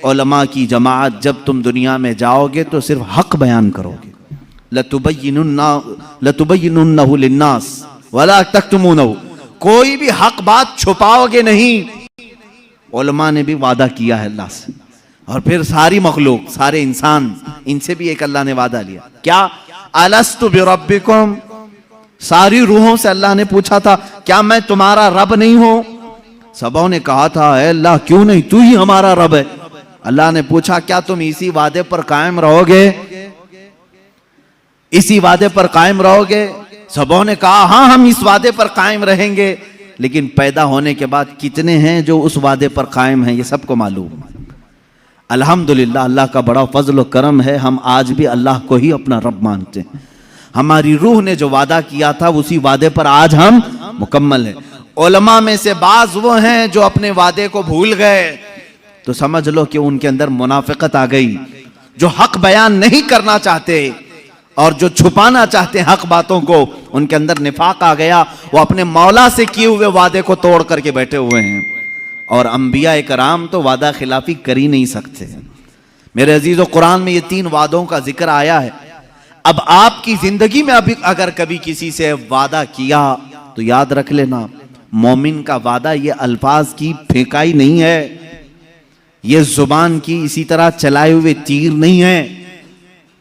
उलमा की जमात, जब तुम दुनिया में जाओगे तो सिर्फ हक बयान करोगे। लतुबय्यिनुन्नहु लिन्नास वला तक्तुमूनहु, कोई भी हक बात छुपाओगे नहीं। उलमा ने भी वादा किया है अल्लाह से। और फिर सारी मखलूक, सारे इंसान, इनसे भी एक अल्लाह ने वादा लिया। क्या? अलस्तु बिरब्बिकुम, सारी रूहों से अल्लाह ने पूछा था क्या मैं तुम्हारा रब नहीं हूं? सबों ने कहा था ऐ अल्लाह क्यों नहीं, तू ही हमारा रब है। अल्लाह ने पूछा क्या तुम इसी वादे पर कायम रहोगे? इसी वादे पर कायम रहोगे? सबों ने कहा हाँ हम इस वादे पर कायम रहेंगे। लेकिन पैदा होने के बाद कितने हैं जो उस वादे पर कायम हैं, ये सबको मालूम। अल्हम्दुलिल्लाह, अल्लाह का बड़ा फजल व करम है, हम आज भी अल्लाह को ही अपना रब मानते हैं। हमारी रूह ने जो वादा किया था उसी वादे पर आज हम मुकम्मल हैं। उलमा में से बाज वो हैं जो अपने वादे को भूल गए, तो समझ लो कि उनके अंदर मुनाफिकत आ गई। जो हक बयान नहीं करना चाहते और जो छुपाना चाहते हैं हक बातों को, उनके अंदर निफाक आ गया। वो अपने मौला से किए हुए वादे को तोड़ करके बैठे हुए हैं। और अंबिया कराम तो वादा खिलाफी कर ही नहीं सकते। मेरे अजीजों, कुरान में ये 3 वादों का जिक्र आया है। अब आपकी जिंदगी में अभी अगर कभी किसी से वादा किया तो याद रख लेना, मोमिन का वादा ये अल्फाज की फेंकाई नहीं है, ये जुबान की इसी तरह चलाए हुए तीर नहीं है।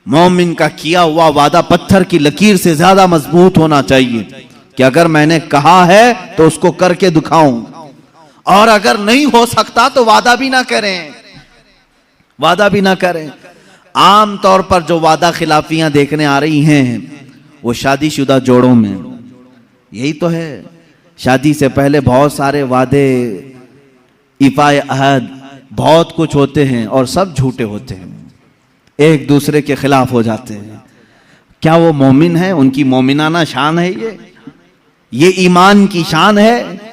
मोमिन का किया हुआ वादा पत्थर की लकीर से ज्यादा मजबूत होना चाहिए कि अगर मैंने कहा है तो उसको करके दिखाऊं, और अगर नहीं हो सकता तो वादा भी ना करें, वादा भी ना करें। आम तौर पर जो वादा खिलाफियां देखने आ रही हैं वो शादीशुदा जोड़ों में यही तो है। शादी से पहले बहुत सारे वादे, इफ़ाए अहद, बहुत कुछ होते हैं और सब झूठे होते हैं, एक दूसरे के खिलाफ हो जाते हैं। क्या वो मोमिन है? उनकी मोमिनाना शान है ये ईमान की शान है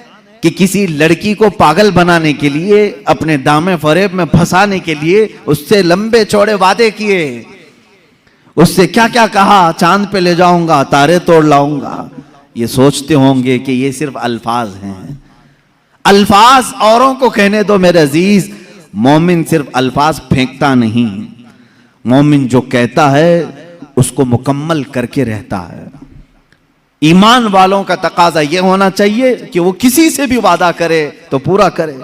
कि किसी लड़की को पागल बनाने के लिए, अपने दामे फरेब में फंसाने के लिए उससे लंबे चौड़े वादे किए, उससे क्या क्या कहा, चांद पे ले जाऊंगा, तारे तोड़ लाऊंगा। ये सोचते होंगे कि ये सिर्फ अल्फाज हैं। अल्फाज औरों को कहने दो मेरे अजीज, मोमिन सिर्फ अल्फाज फेंकता नहीं, मोमिन जो कहता है उसको मुकम्मल करके रहता है। ईमान वालों का तकाजा यह होना चाहिए कि वो किसी से भी वादा करे तो पूरा करे।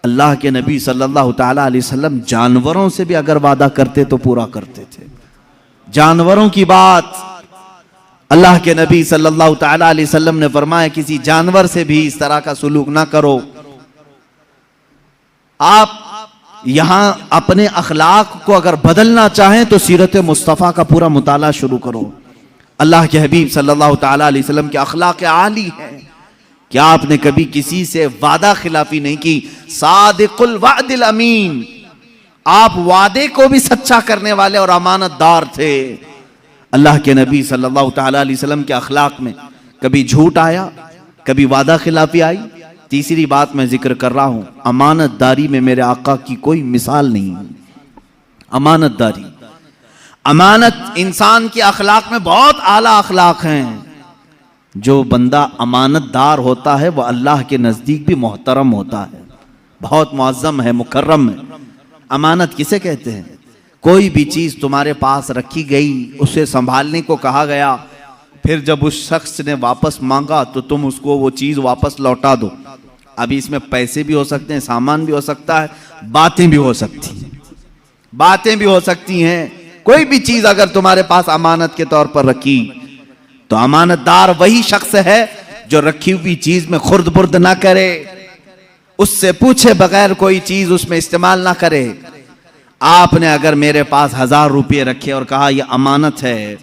अल्लाह के नबी सल्लल्लाहु ताला अलैहि वसल्लम जानवरों से भी अगर वादा करते तो पूरा करते थे। जानवरों की बात, अल्लाह के नबी सल्लल्लाहु ताला अलैहि वसल्लम ने फरमाया किसी जानवर से भी इस तरह का सुलूक ना करो। आप यहां अपने अखलाक को अगर बदलना चाहें तो सीरत मुस्तफ़ा का पूरा मुताला शुरू करो। अल्लाह के हबीब सल्लल्लाहु ताला अलैहि वसल्लम के अखलाक आली है। क्या आपने कभी किसी से वादा खिलाफी नहीं की? सादिकुल वादिल अमीन, आप वादे को भी सच्चा करने वाले और अमानतदार थे। अल्लाह के नबी सल्लल्लाहु ताला अलैहि वसल्लम के अखलाक में कभी झूठ आया, कभी वादा खिलाफी आई। तीसरी बात मैं जिक्र कर रहा हूं, अमानतदारी में मेरे आका की कोई मिसाल नहीं। अमानतदारी, अमानत इंसान के अखलाक में बहुत आला अखलाक हैं। जो बंदा अमानतदार होता है वह अल्लाह के नज़दीक भी मोहतरम होता है, बहुत मुअज़्ज़म है, मुकर्रम है। अमानत किसे कहते हैं? कोई भी चीज़ तुम्हारे पास रखी गई, उसे संभालने को कहा गया, फिर जब उस शख्स ने वापस मांगा तो तुम उसको वो चीज़ वापस लौटा दो। अभी इसमें पैसे भी हो सकते हैं, सामान भी हो सकता है, बातें भी हो सकती हैं, बातें भी हो सकती हैं। कोई भी चीज़ अगर तुम्हारे पास अमानत के तौर पर रखी तो अमानतदार वही शख्स है जो रखी हुई चीज में खुर्द बुर्द ना करे, उससे पूछे बगैर कोई चीज उसमें इस्तेमाल ना करे। आपने अगर मेरे पास 1000 रुपये रखे और कहा यह अमानत है,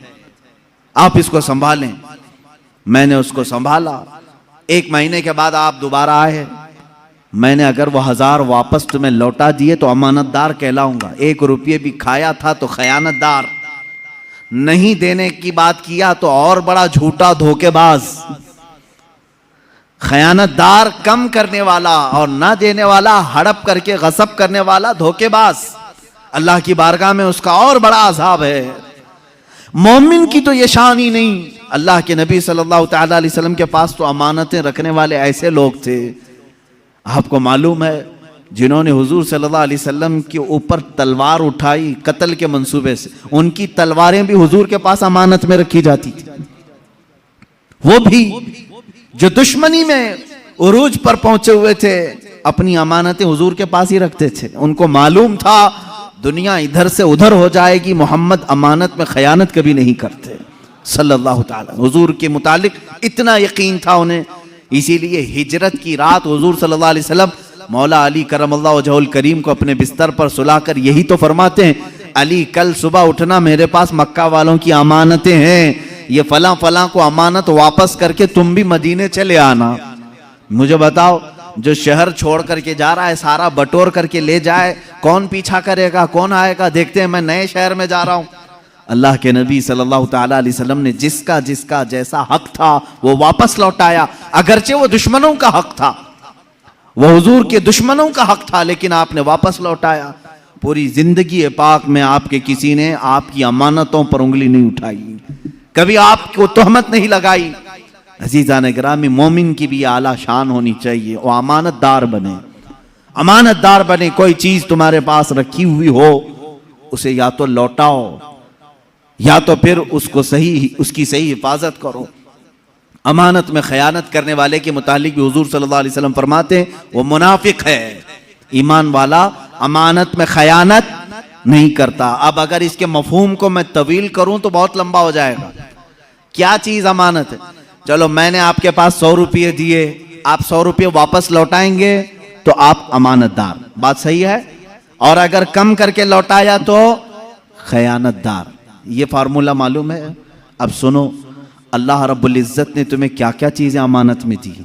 आप इसको संभालें। मैंने उसको संभाला। 1 महीने के बाद आप दोबारा आए। मैंने अगर वो 1000 वापस तुम्हें लौटा दिए तो अमानतदार कहलाऊंगा। 1 रुपये भी खाया था तो खयानतदार। नहीं देने की बात किया तो और बड़ा झूठा धोखेबाज। खयानतदार कम करने वाला और ना देने वाला, हड़प करके गसब करने वाला धोखेबाज, अल्लाह की बारगाह में उसका और बड़ा अज़ाब है। मोमिन की तो ये शान ही नहीं। अल्लाह के नबी सल्लल्लाहु तआला अलैहि वसल्लम के पास तो अमानतें रखने वाले ऐसे लोग थे, आपको मालूम है, जिन्होंने हुजूर सल्लल्लाहु अलैहि वसल्लम के ऊपर तलवार उठाई कत्ल के मंसूबे से। उनकी तलवारें भी हुजूर के पास अमानत में रखी जाती थी। वो भी जो दुश्मनी में उरूज पर पहुंचे हुए थे, अपनी अमानतें हुजूर के पास ही रखते थे। उनको मालूम था दुनिया इधर से उधर हो जाएगी, मोहम्मद अमानत में खयानत कभी नहीं करते सल्लल्लाहु तआला। हुजूर के मुतालिक इतना यकीन था उन्हें। इसीलिए हिजरत की रात हुजूर सल्लल्लाहु अलैहि वसल्लम मौला अली करमल्लाहु वजहुल करीम को अपने बिस्तर पर सुलाकर यही तो फरमाते हैं, अली कल सुबह उठना, मेरे पास मक्का वालों की अमानतें हैं, ये फला फला को अमानत वापस करके तुम भी मदीने चले आना। मुझे बताओ, जो शहर छोड़ करके जा रहा है सारा बटोर करके ले जाए, कौन पीछा करेगा, कौन आएगा? देखते हैं मैं नए शहर में जा रहा हूं। अल्लाह के नबी सल्लल्लाहु तआला अलैहि वसल्लम ने जिसका जिसका जैसा हक था वो वापस लौटाया। अगरचे वो दुश्मनों का हक था, वो हुजूर के दुश्मनों का हक था, लेकिन आपने वापस लौटाया। पूरी जिंदगी पाक में आपके किसी ने आपकी अमानतों पर उंगली नहीं उठाई, कभी आपको तोहमत नहीं लगाई। अजीज़ान गिरामी, मोमिन की भी आला शान होनी चाहिए, वो अमानतदार बने। अमानतदार बने। कोई चीज तुम्हारे पास रखी हुई हो उसे या तो लौटाओ या तो फिर उसकी सही हिफाजत करो। अमानत में खयानत करने वाले के मुतालिक भी हुजूर सल्लल्लाहु अलैहि वसल्लम फरमाते हैं वो मुनाफिक है। ईमान वाला अमानत में खयानत नहीं करता। अब अगर इसके मफहूम को मैं तवील करूं तो बहुत लंबा हो जाएगा। क्या चीज अमानत है? चलो मैंने आपके पास 100 रुपये दिए, आप 100 रुपये वापस लौटाएंगे तो आप अमानतदार, बात सही है। और अगर कम करके लौटाया तो खयानतदार। ये फार्मूला मालूम है? अब सुनो, अल्लाह रब्बुल इज्जत ने तुम्हें क्या क्या चीजें अमानत में दी।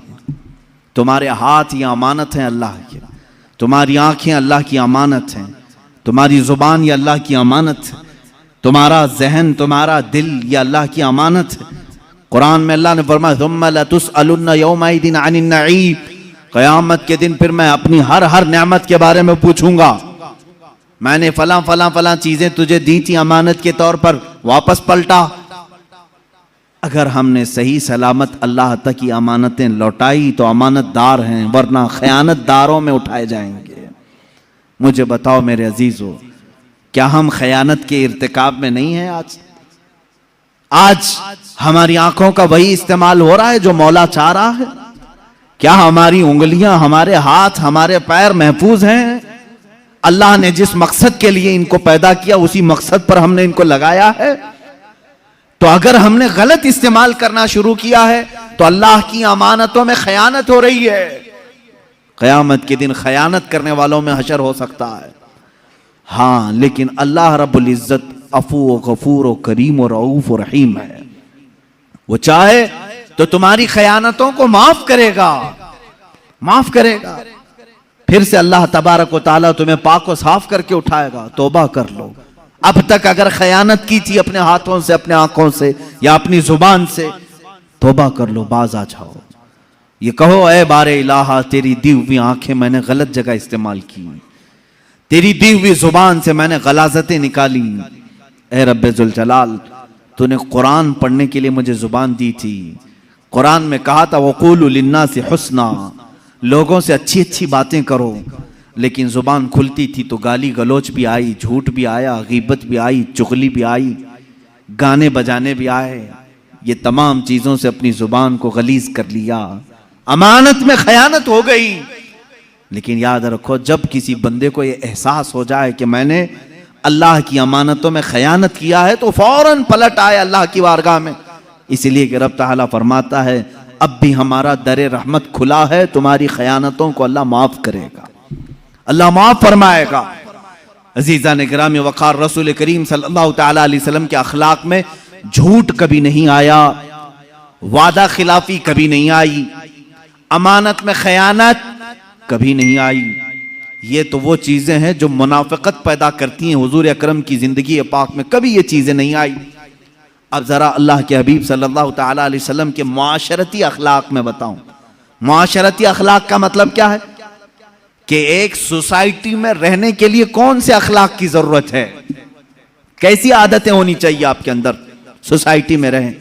तुम्हारे हाथ ये अमानत हैं अल्लाह की, तुम्हारी आंखें अल्लाह की अमानत हैं, तुम्हारी जुबान ये अल्लाह की अमानत है, तुम्हारा जहन, तुम्हारा दिल ये अल्लाह की अमानत है। कुरान में अल्लाह ने फरमाया सुम्मा लतुसअलुन्ना यौमइदिन अनिन नईम, क़यामत के दिन फिर मैं अपनी हर नेमत के बारे में पूछूंगा। मैंने फला फला फला चीजें तुझे दी थी अमानत के तौर पर, वापस पलटा। अगर हमने सही सलामत अल्लाह तक की अमानतें लौटाई तो अमानतदार हैं, वरना खयानतदारों में उठाए जाएंगे। मुझे बताओ मेरे अजीजों, क्या हम खयानत के इर्तिकाब में नहीं हैं? आज हमारी आंखों का वही इस्तेमाल हो रहा है जो मौला चाह रहा है? क्या हमारी उंगलियां, हमारे हाथ, हमारे पैर महफूज हैं? अल्लाह ने जिस मकसद के लिए इनको पैदा किया उसी मकसद पर हमने इनको लगाया है। तो अगर हमने गलत इस्तेमाल करना शुरू किया है तो अल्लाह की अमानतों में खयानत हो रही है। क़यामत के दिन खयानत करने वालों में हशर हो सकता है। हाँ, लेकिन अल्लाह रब्बुल इज्जत अफू व गफूर व करीम व रऊफ व रहीम है। वो चाहे तो तुम्हारी खयानतों को माफ करेगा, माफ करेगा। फिर से अल्लाह तबारक व तआला तुम्हें पाक व साफ करके उठाएगा। तौबा कर लो। अब तक अगर खयानत की थी अपने हाथों से, अपने आंखों से या अपनी जुबान से, तौबा कर लो, बाज आ जाओ। ये कहो ए बारे इलाहा, तेरी दी हुई आंखें मैंने गलत जगह इस्तेमाल की, तेरी दी हुई जुबान से मैंने गलाजतें निकाली। ए रब्बे जुल जलाल, तूने कुरान पढ़ने के लिए मुझे जुबान दी थी। कुरान में कहा था वक़ूलु लिन्नासि हुस्ना, लोगों से अच्छी अच्छी बातें करो, लेकिन जुबान खुलती थी तो गाली गलोच भी आई, झूठ भी आया, गीबत भी आई, चुगली भी आई, गाने बजाने भी आए। ये तमाम चीजों से अपनी जुबान को गलीज कर लिया, अमानत में खयानत हो गई। लेकिन याद रखो, जब किसी बंदे को ये एहसास हो जाए कि मैंने अल्लाह की अमानतों में खयानत किया है तो फौरन पलट आए अल्लाह की बारगाह में। इसलिए कि रब ताला फरमाता है अब भी हमारा दर रहमत खुला है, तुम्हारी खयानतों को अल्लाह माफ करेगा, अल्लाह माफ फरमाएगा। अजीज़ान गिरामी, वक़ार रसूल करीम सल्लल्लाहु तआला अलैहि वसल्लम के अखलाक में झूठ कभी नहीं आया, वादा खिलाफी कभी नहीं आई, अमानत में खयानत कभी नहीं आई। ये तो वो चीजें हैं जो मुनाफिकत पैदा करती हैं। हुजूर अकरम की जिंदगी पाक में कभी ये चीजें नहीं आई। अब जरा अल्लाह के हबीब सल्लल्लाहु ताला अलैहि वसल्लम के मुआशरती अखलाक में बताऊं। मुआशरती अखलाक का मतलब क्या है कि एक सोसाइटी में रहने के लिए कौन से अखलाक की जरूरत है, कैसी आदतें होनी चाहिए आपके अंदर सोसाइटी में रहें।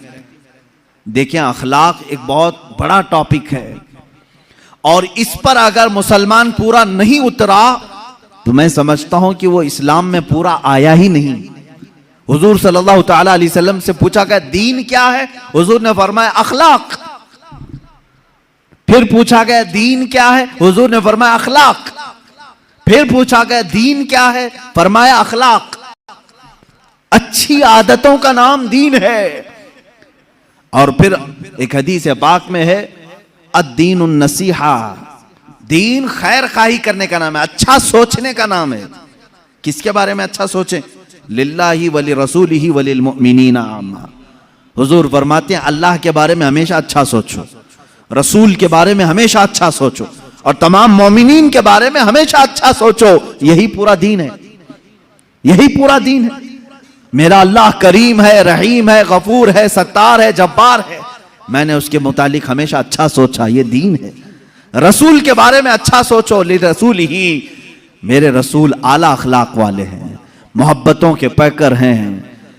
देखिए, अखलाक एक बहुत बड़ा टॉपिक है और इस पर अगर मुसलमान पूरा नहीं उतरा तो मैं समझता हूं कि वो इस्लाम में पूरा आया ही नहीं। हुजूर सल्लल्लाहु ताला अलैहि वसल्लम से पूछा गया दीन क्या है, हुजूर ने फरमाया अखलाक। फिर पूछा गया दीन क्या है, हुजूर ने फरमाया अखलाक। फिर पूछा गया दीन क्या है, फरमाया अखलाक। अच्छी आदतों का नाम दीन है। और फिर एक हदीस पाक में है अद्दीन नसीहा, दीन खैर खाही करने का नाम है, अच्छा सोचने का नाम है। किसके बारे में अच्छा सोचें? लिल्लाही वली रसूलिही वलिल मुमिनीना आम्मा। हुजूर फरमाते हैं अल्लाह के बारे में हमेशा अच्छा सोचो, रसूल के बारे में हमेशा अच्छा सोचो और तमाम मोमिनीन के बारे में हमेशा अच्छा सोचो। यही पूरा दीन है, यही पूरा दीन है। मेरा अल्लाह करीम है, रहीम है, गफूर है, सत्तार है, जब्बार है, मैंने उसके मुतालिक हमेशा अच्छा सोचा, ये दीन है। रसूल के बारे में अच्छा सोचो, ले रसूल ही, मेरे रसूल आला अखलाक वाले हैं, मोहब्बतों के पैकर हैं।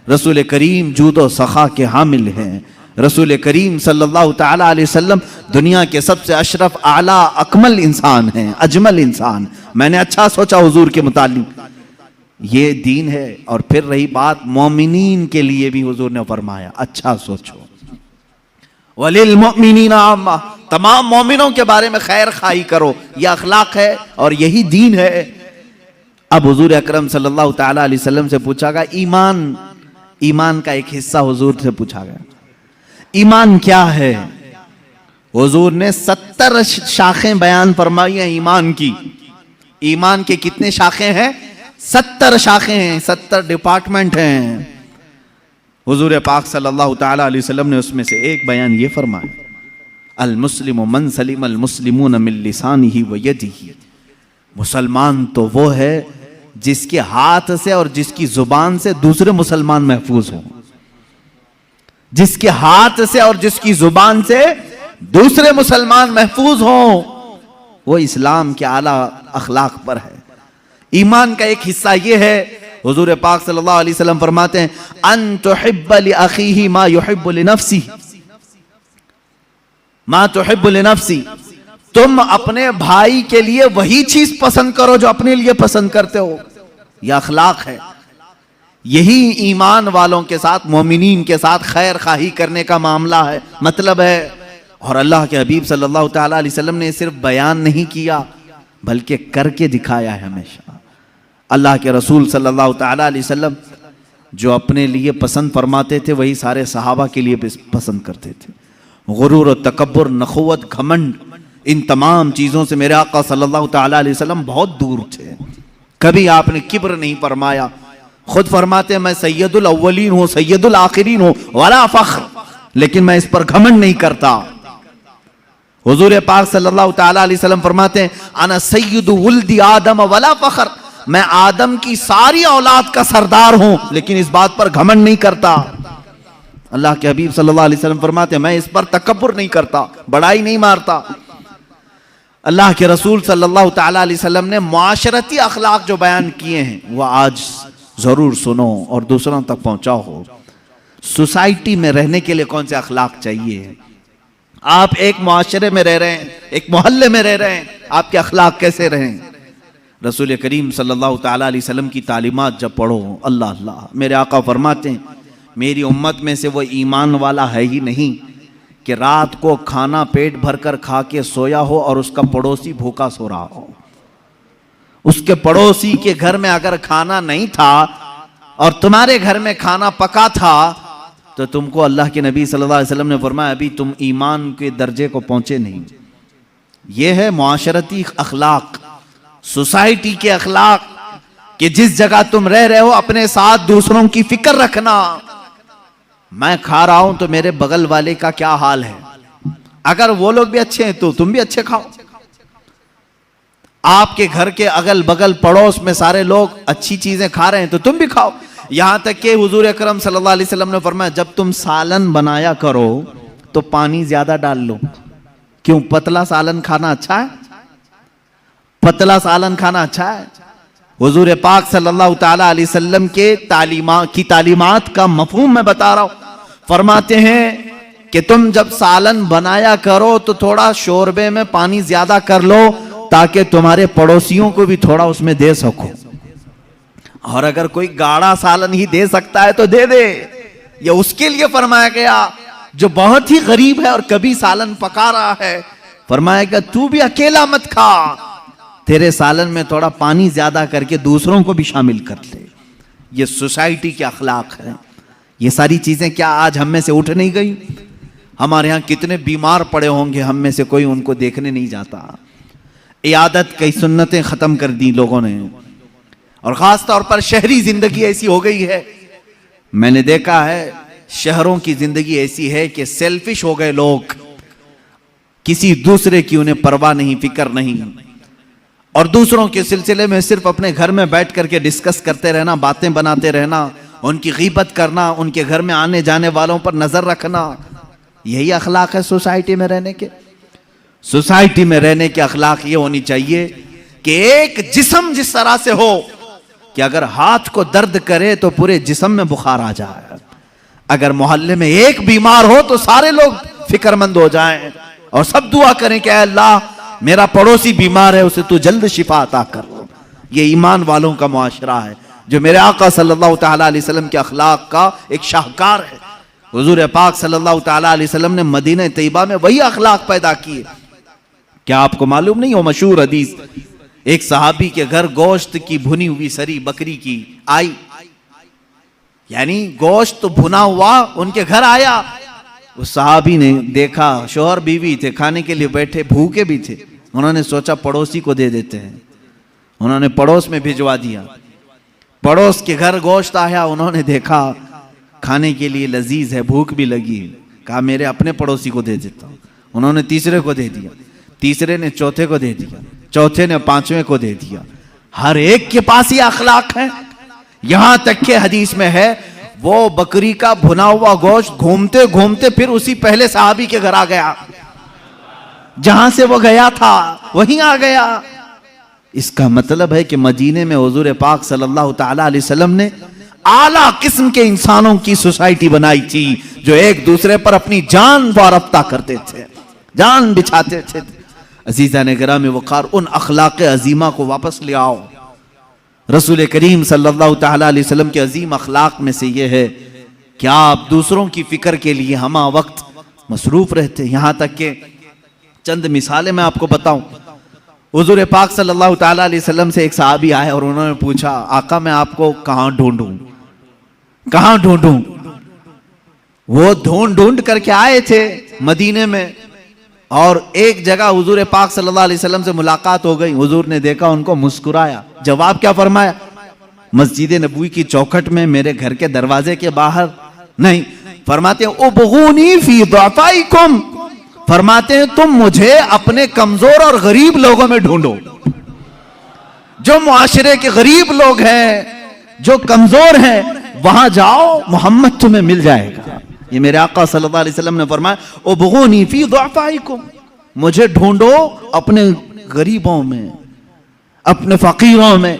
रसूल करीम जूदो सखा के हामिल हैं। रसूल करीम सल्लल्लाहु ताला अलैहि वसल्लम दुनिया के सबसे अशरफ आला अकमल इंसान हैं, अजमल इंसान। मैंने अच्छा सोचा हुजूर के मुतालिक, ये दीन है। और फिर रही बात मोमिनीन के लिए भी हुजूर ने फरमाया अच्छा सोचो, वलिल मुमिनीना आम्मा, तमाम मोमिनों के बारे में खैर खाई करो। यह अखलाक है और यही दीन है। अब हुजूर अकरम सल्लल्लाहु ताला अलैहि वसल्लम से पूछा गया ईमान, ईमान का एक हिस्सा हुजूर से पूछा गया, ईमान क्या है? हुजूर ने 70 शाखें बयान फरमाई हैं ईमान की। ईमान के कितने शाखें हैं? 70 शाखें हैं, 70 डिपार्टमेंट हैं। हुजूर पाक सल्लल्लाहु ताला अलैहि वसल्लम ने उसमें से एक बयान ये फरमाया, अल मुस्लिमु मन सलिम अल मुस्लिमून मिन लिसानिही व यदिही। मुसलमान तो वो है जिसके हाथ से और जिसकी जुबान से दूसरे मुसलमान महफूज हों, जिसके हाथ से और जिसकी जुबान से दूसरे मुसलमान महफूज हों, वो इस्लाम के आला अखलाक पर है। ईमान का एक हिस्सा ये है, हुजूर पाक सल्लल्लाहु अलैहि वसल्लम फरमाते हैं अन तुहिब्ब लि अखीही मा युहिब्बु लि नफ्सी, मा तुहिब्बु लि नफ्सी। तुम अपने भाई के लिए वही चीज पसंद करो जो अपने लिए पसंद करते हो। यह अखलाक है। यही ईमान वालों के साथ, मोमिनीन के साथ खैर खाही करने का मामला है, मतलब है। और अल्लाह के हबीब सल्लल्लाहु ताला अलैहि वसल्लम ने सिर्फ बयान नहीं किया बल्कि करके दिखाया है हमेशा। अल्लाह के रसूल सल्लल्लाहु ताला अलैहि वसल्लम जो अपने लिए पसंद फरमाते थे वही सारे सहाबा के लिए भी पसंद करते थे। गुरूर और तकब्बुर, नखुवत, घमंड, इन तमाम चीजों से मेरे आका सल्लल्लाहु ताला अलैहि वसल्लम बहुत दूर थे। कभी आपने किब्र नहीं फरमाया। खुद फरमाते हैं मैं सैयदुल अव्वलीन हूं, सैयदुल आखिरीन हूं, वला फख्र, लेकिन मैं इस पर घमंड नहीं करता। हुजूर पाक सल्लल्लाहु ताला अलैहि वसल्लम फरमाते हैं अना सैयदु वुल्दी आदम वला फख्र, मैं आदम की सारी औलाद का सरदार हूं लेकिन इस बात पर घमंड नहीं करता। अल्लाह के हबीब सल्लल्लाहु अलैहि वसल्लम फरमाते हैं मैं इस पर तकब्बुर नहीं करता, बड़ाई नहीं मारता। अल्लाह के रसूल सल्लल्लाहु ताला अलैहि वसल्लम ने मुआशरती अखलाक जो बयान किए हैं वो आज जरूर सुनो और दूसरों तक पहुंचाओ। सोसाइटी में रहने के लिए कौन से अखलाक चाहिए? आप एक मुआशरे में रह रहे हैं, एक मोहल्ले में रह रहे हैं, आपके अखलाक कैसे रहें? रसूल करीम सल्लल्लाहु ताला अलैहि वसल्लम की तालीमात जब पढ़ो, अल्लाह अल्लाह, मेरे आका फरमाते हैं मेरी उम्मत में से वो ईमान वाला है ही नहीं कि रात को खाना पेट भरकर खा के सोया हो और उसका पड़ोसी भूखा सो रहा हो। उसके पड़ोसी के घर में अगर खाना नहीं था और तुम्हारे घर में खाना पका था तो तुमको अल्लाह के नबी सल्लल्लाहु अलैहि वसल्लम ने फरमाया अभी तुम ईमान के दर्जे को पहुंचे नहीं। यह है मुआशरती अखलाक, सोसाइटी के अखलाक कि जिस जगह तुम रह रहे हो अपने साथ दूसरों की फिक्र रखना। मैं खा रहा हूं तो मेरे बगल वाले का क्या हाल है। अगर वो लोग भी अच्छे हैं तो तुम भी अच्छे खाओ। आपके घर के अगल बगल पड़ोस में सारे लोग अच्छी चीजें खा रहे हैं तो तुम भी खाओ। यहां तक कि हुजूर अकरम सल्लल्लाहु अलैहि वसल्लम ने फरमाया, जब तुम सालन बनाया करो तो पानी ज्यादा डाल लो। क्यों? पतला सालन खाना अच्छा है? पतला सालन खाना अच्छा है? हुजूर पाक सल्लल्लाहु ताला अलैहि वसल्लम के तालीमात का मफहूम मैं बता रहा हूं। फरमाते हैं कि तुम जब सालन बनाया करो तो थोड़ा शोरबे में पानी ज्यादा कर लो ताकि तुम्हारे पड़ोसियों को भी थोड़ा उसमें दे सको। और अगर कोई गाढ़ा सालन ही दे सकता है तो दे दे। ये उसके लिए फरमाया गया जो बहुत ही गरीब है और कभी सालन पका रहा है। फरमाया गया तू भी अकेला मत खा, तेरे सालन में थोड़ा पानी ज्यादा करके दूसरों को भी शामिल कर ले। ये सोसाइटी के अखलाक है। ये सारी चीजें क्या आज हम में से उठ नहीं गई? हमारे यहां कितने बीमार पड़े होंगे, हम में से कोई उनको देखने नहीं जाता। इयादत की सुन्नतें खत्म कर दी लोगों ने, और खास तौर पर शहरी जिंदगी ऐसी हो गई है। मैंने देखा है शहरों की जिंदगी ऐसी है कि सेल्फिश हो गए लोग, किसी दूसरे की उन्हें परवाह नहीं, फिक्र नहीं, और दूसरों के सिलसिले में सिर्फ अपने घर में बैठ करके डिस्कस करते रहना, बातें बनाते रहना, उनकी गीबत करना, उनके घर में आने जाने वालों पर नजर रखना। यही अखलाक है सोसाइटी में रहने के। सोसाइटी में रहने के अखलाक ये होनी चाहिए कि एक जिस्म जिस तरह से हो कि अगर हाथ को दर्द करे तो पूरे जिस्म में बुखार आ जाए। अगर मोहल्ले में एक बीमार हो तो सारे लोग फिक्रमंद हो जाएं और सब दुआ करें कि अल्लाह मेरा पड़ोसी बीमार है, उसे तू जल्द शिफा अता कर। ये ईमान वालों का मुआशरा है जो मेरे आका सल्लल्लाहु ताला अलैहि वसल्लम के अखलाक का एक शाहकार है। हुजूर पाक सल्लल्लाहु ताला अलैहि वसल्लम ने मदीना तैयबा में वही अखलाक पैदा किए। क्या आपको मालूम नहीं हो मशहूर हदीस, एक सहाबी के घर गोश्त की भुनी हुई सरी बकरी की आई, यानी गोश्त भुना हुआ उनके घर आया। उस सहाबी ने देखा, शोहर बीवी थे, खाने के लिए बैठे, भूखे भी थे। उन्होंने सोचा पड़ोसी को दे देते हैं। उन्होंने पड़ोस में भिजवा दिया। पड़ोस के घर गोश्त आया, उन्होंने देखा खाने के लिए लजीज है, भूख भी लगी है, कहा मेरे अपने पड़ोसी को दे देता हूं। उन्होंने तीसरे को दे दिया, तीसरे ने चौथे को दे दिया, चौथे ने पांचवें को दे दिया। हर एक के पास ये अखलाक है। यहां तक के हदीस में है वो बकरी का भुना हुआ गोश्त घूमते घूमते फिर उसी पहले सहाबी के घर आ गया, जहां से वो गया था वहीं आ गया। इसका मतलब है कि मदीने में हुजूर पाक सल्लल्लाहु ताला अलैहि वसल्लम ने आला किस्म के इंसानों की सोसाइटी बनाई थी जो एक दूसरे पर अपनी जान वारफ्ता करते थे, जान बिछाते थे। अजीज़ान गिरामी वक़ार, उन अखलाक अजीमा को वापस ले आओ। रसूल करीम सल्लल्लाहु ताला अलैहि वसल्लम के अजीम अखलाक में से ये है कि आप दूसरों की फिक्र के लिए हमा वक्त मसरूफ रहते। यहां तक के चंद मिसालें मैं आपको बताऊं। हुजूर पाक सल्लल्लाहु ताला अलैहि वसल्लम से एक सहाबी आए और उन्होंने पूछा, आका मैं आपको कहां ढूंढूं, कहां ढूंढूं? वो ढूंढ ढूंढ करके आए थे मदीने में, और एक जगह हुजूर पाक सल्लल्लाहु अलैहि वसल्लम से मुलाकात हो गई। हुजूर ने देखा उनको, मुस्कुराया। जवाब क्या फरमाया? मस्जिद नबवी की चौखट में, मेरे घर के दरवाजे के बाहर नहीं। फरमाते हैं उबगूनी फी दुआफाइकुम, फरमाते हैं तुम मुझे अपने कमजोर और गरीब लोगों में ढूंढो। जो मुआशरे के गरीब लोग हैं, जो कमजोर हैं, वहां जाओ, मोहम्मद तुम्हें मिल जाएगा। ये मेरे आका सल्लल्लाहु अलैहि वसल्लम ने फरमाया उबगूनी फी दुआफाइकुम, मुझे ढूंढो अपने गरीबों में, अपने फकीरों में।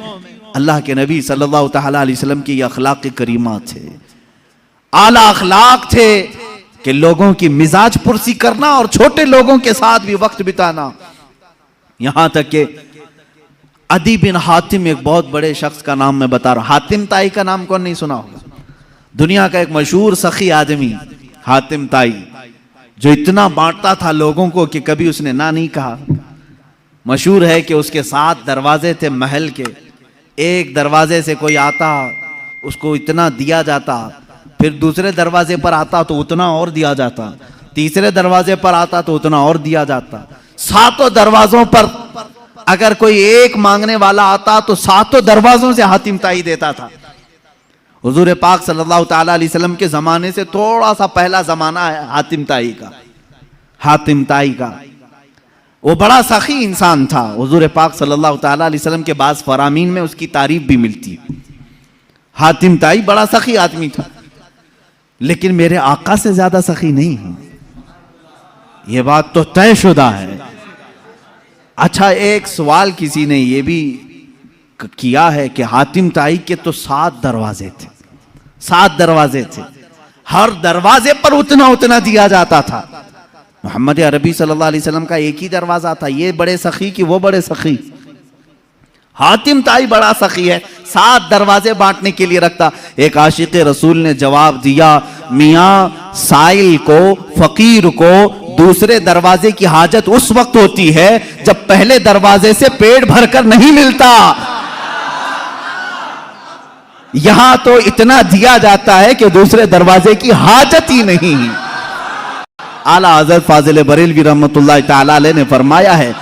अल्लाह के नबी सल्लल्लाहु ताला अलैहि वसल्लम की ये अखलाक करीमा थे, आला अखलाक थे कि लोगों की मिजाज पुरसी करना और छोटे लोगों के साथ भी वक्त बिताना। यहां तक कि अदी बिन हातिम, एक बहुत बड़े शख्स का नाम मैं बता रहा हूं। हातिम ताई का नाम कौन नहीं सुना होगा? दुनिया का एक मशहूर सखी आदमी हातिम ताई, जो इतना बांटता था लोगों को कि कभी उसने ना नहीं कहा। मशहूर है कि उसके 7 दरवाजे थे महल के। एक दरवाजे से कोई आता उसको इतना दिया जाता, फिर दूसरे दरवाजे पर आता तो उतना और दिया जाता, तीसरे दरवाजे पर आता तो उतना और दिया जाता। 7 दरवाजों पर अगर कोई एक मांगने वाला आता तो 7 दरवाजों से हातिम ताई देता था। हुजूर पाक सल्लल्लाहु ताला अलैहि वसल्लम के ज़माने से थोड़ा सा पहला ज़माना है हातिम ताई का। हातिम ताई का वो बड़ा सखी इंसान था। हुजूर पाक सल्लल्लाहु ताला अलैहि वसल्लम के बाज़ फरामीन में उसकी तारीफ भी मिलती है। हातिम ताई बड़ा सखी आदमी था, लेकिन मेरे आका से ज्यादा सखी नहीं है, ये बात तो तयशुदा है। अच्छा, एक सवाल किसी ने ये भी किया है कि हातिम ताई के तो 7 दरवाजे थे, 7 दरवाजे थे, हर दरवाजे पर उतना उतना दिया जाता था। मोहम्मद अरबी सल्लल्लाहु अलैहि वसल्लम का एक ही दरवाजा था, ये बड़े सखी कि वो बड़े सखी। हातिम ताई बड़ा सखी है, 7 दरवाजे बांटने के लिए रखता। एक आशिक रसूल ने जवाब दिया, मियाँ साइल को, फकीर को दूसरे दरवाजे की हाजत उस वक्त होती है जब पहले दरवाजे से पेट भरकर नहीं मिलता। यहां तो इतना दिया जाता है कि दूसरे दरवाजे की हाजत ही नहीं। आला हज़रत फाजिल बरेलवी रहमतुल्लाह तआला अलैह ने फरमाया है,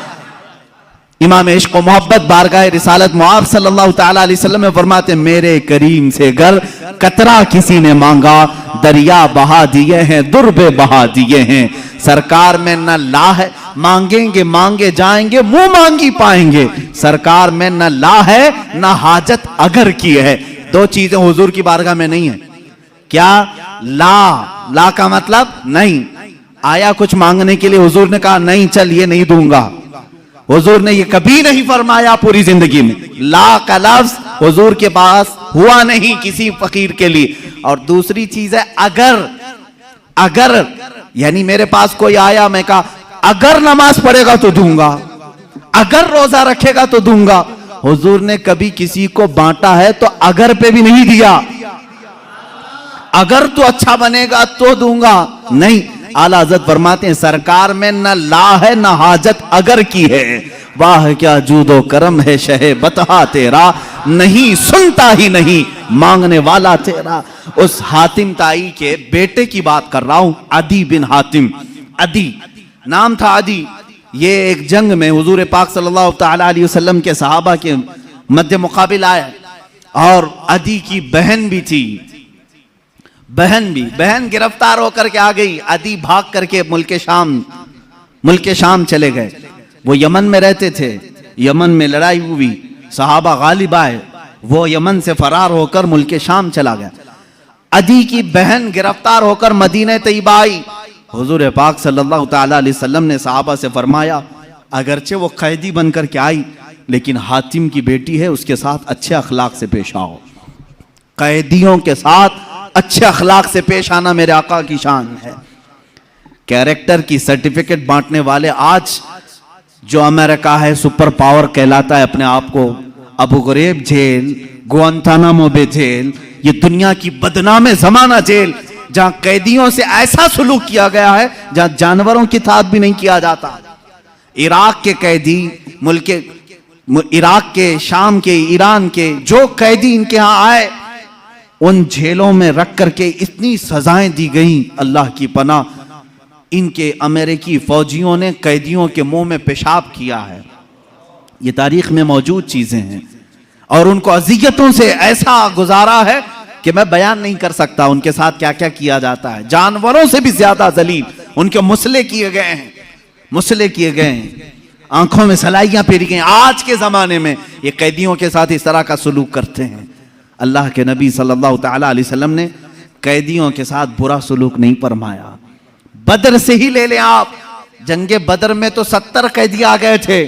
इमाम इश्क व मोहब्बत बारगाह रिसालत मुआब सल्लल्लाहु तआला अलैहि वसल्लम में फरमाते, मेरे करीम से गर कतरा किसी ने मांगा, दरिया बहा दिए हैं, दुर्बे बहा दिए हैं। सरकार में न ला है, मांगेंगे मांगे जाएंगे, मुंह मांगी पाएंगे। सरकार में न ला है न हाजत अगर की है। 2 चीजें हुजूर की बारगाह में नहीं है। क्या? ला का मतलब नहीं। आया कुछ मांगने के लिए, हुजूर ने कहा नहीं चल ये नहीं दूंगा। हुजूर ने ये कभी नहीं फरमाया पूरी जिंदगी में। ला का लफ्ज हुजूर के पास हुआ नहीं किसी फकीर के लिए। और दूसरी चीज है अगर यानी मेरे पास कोई आया, मैं कहा अगर नमाज पढ़ेगा तो दूंगा, अगर रोजा रखेगा तो दूंगा। हुजूर ने कभी किसी को बांटा है तो अगर पे भी नहीं दिया, अगर तो अच्छा बनेगा तो दूंगा, नहीं। आला हज़रत फरमाते हैं, सरकार में न ला है न हाजत अगर की है। वाह क्या जूदो करम है शहे बतहा तेरा, नहीं सुनता ही नहीं मांगने वाला तेरा। उस हातिम ताई के बेटे की बात कर रहा हूं, अदी बिन हातिम। अदी नाम था, अदी। ये एक जंग में हुजूर पाक सल्लल्लाहु तआला अलैहि वसल्लम के सहाबा के मध्य मुकाबिल आया, और अदी की बहन भी थी। बहन गिरफ्तार होकर के आ गई। अदी भाग करके मुल्क शाम चले गए। वो यमन में रहते थे, यमन में लड़ाई हुई, सहाबा गालिब आए, वो यमन से फरार होकर मुल्क शाम चला गया। अदी की बहन गिरफ्तार होकर मदीने तैयबा आई। हुजूर पाक सल्लल्लाहु तआला अलैहि वसल्लम ने सहाबा से फरमाया, अगरचे वो कैदी बनकर के आई, लेकिन हातिम की बेटी है, उसके साथ अच्छे अखलाक से पेश आओ। कैदियों के साथ अच्छे अखलाक से पेश आना मेरे आका की शान है। कैरेक्टर की सर्टिफिकेट बांटने वाले आज जो अमेरिका है सुपर पावर कहलाता है अपने आप को, Abu ग़ुरैब jail, Guantanamo Bay jail, ये दुनिया की बदनाम जमाना जेल, जहां कैदियों से ऐसा सुलूक किया गया है जहां जानवरों की साथ भी नहीं किया जाता। इराक के कैदी, इराक के, शाम के, ईरान के जो कैदी इनके यहां आए, उन जेलों में रख करके इतनी सजाएं दी गई, अल्लाह की पनाह। इनके अमेरिकी फौजियों ने कैदियों के मुंह में पेशाब किया है। ये तारीख में मौजूद चीजें हैं, और उनको अजियतों से ऐसा गुजारा है कि मैं बयान नहीं कर सकता उनके साथ क्या क्या किया जाता है। जानवरों से भी ज्यादा जलील उनके मुसले किए गए हैं, मुसले किए गए हैं, आंखों में सलाइयां फेरी गई। आज के जमाने में ये कैदियों के साथ इस तरह का सलूक करते हैं। अल्लाह के नबी सल्लल्लाहु तआला अलैहि वसल्लम ने कैदियों के साथ बुरा सलूक नहीं फरमाया। बदर से ही ले लें आप, जंगे बदर में तो 70 कैदी आ गए थे,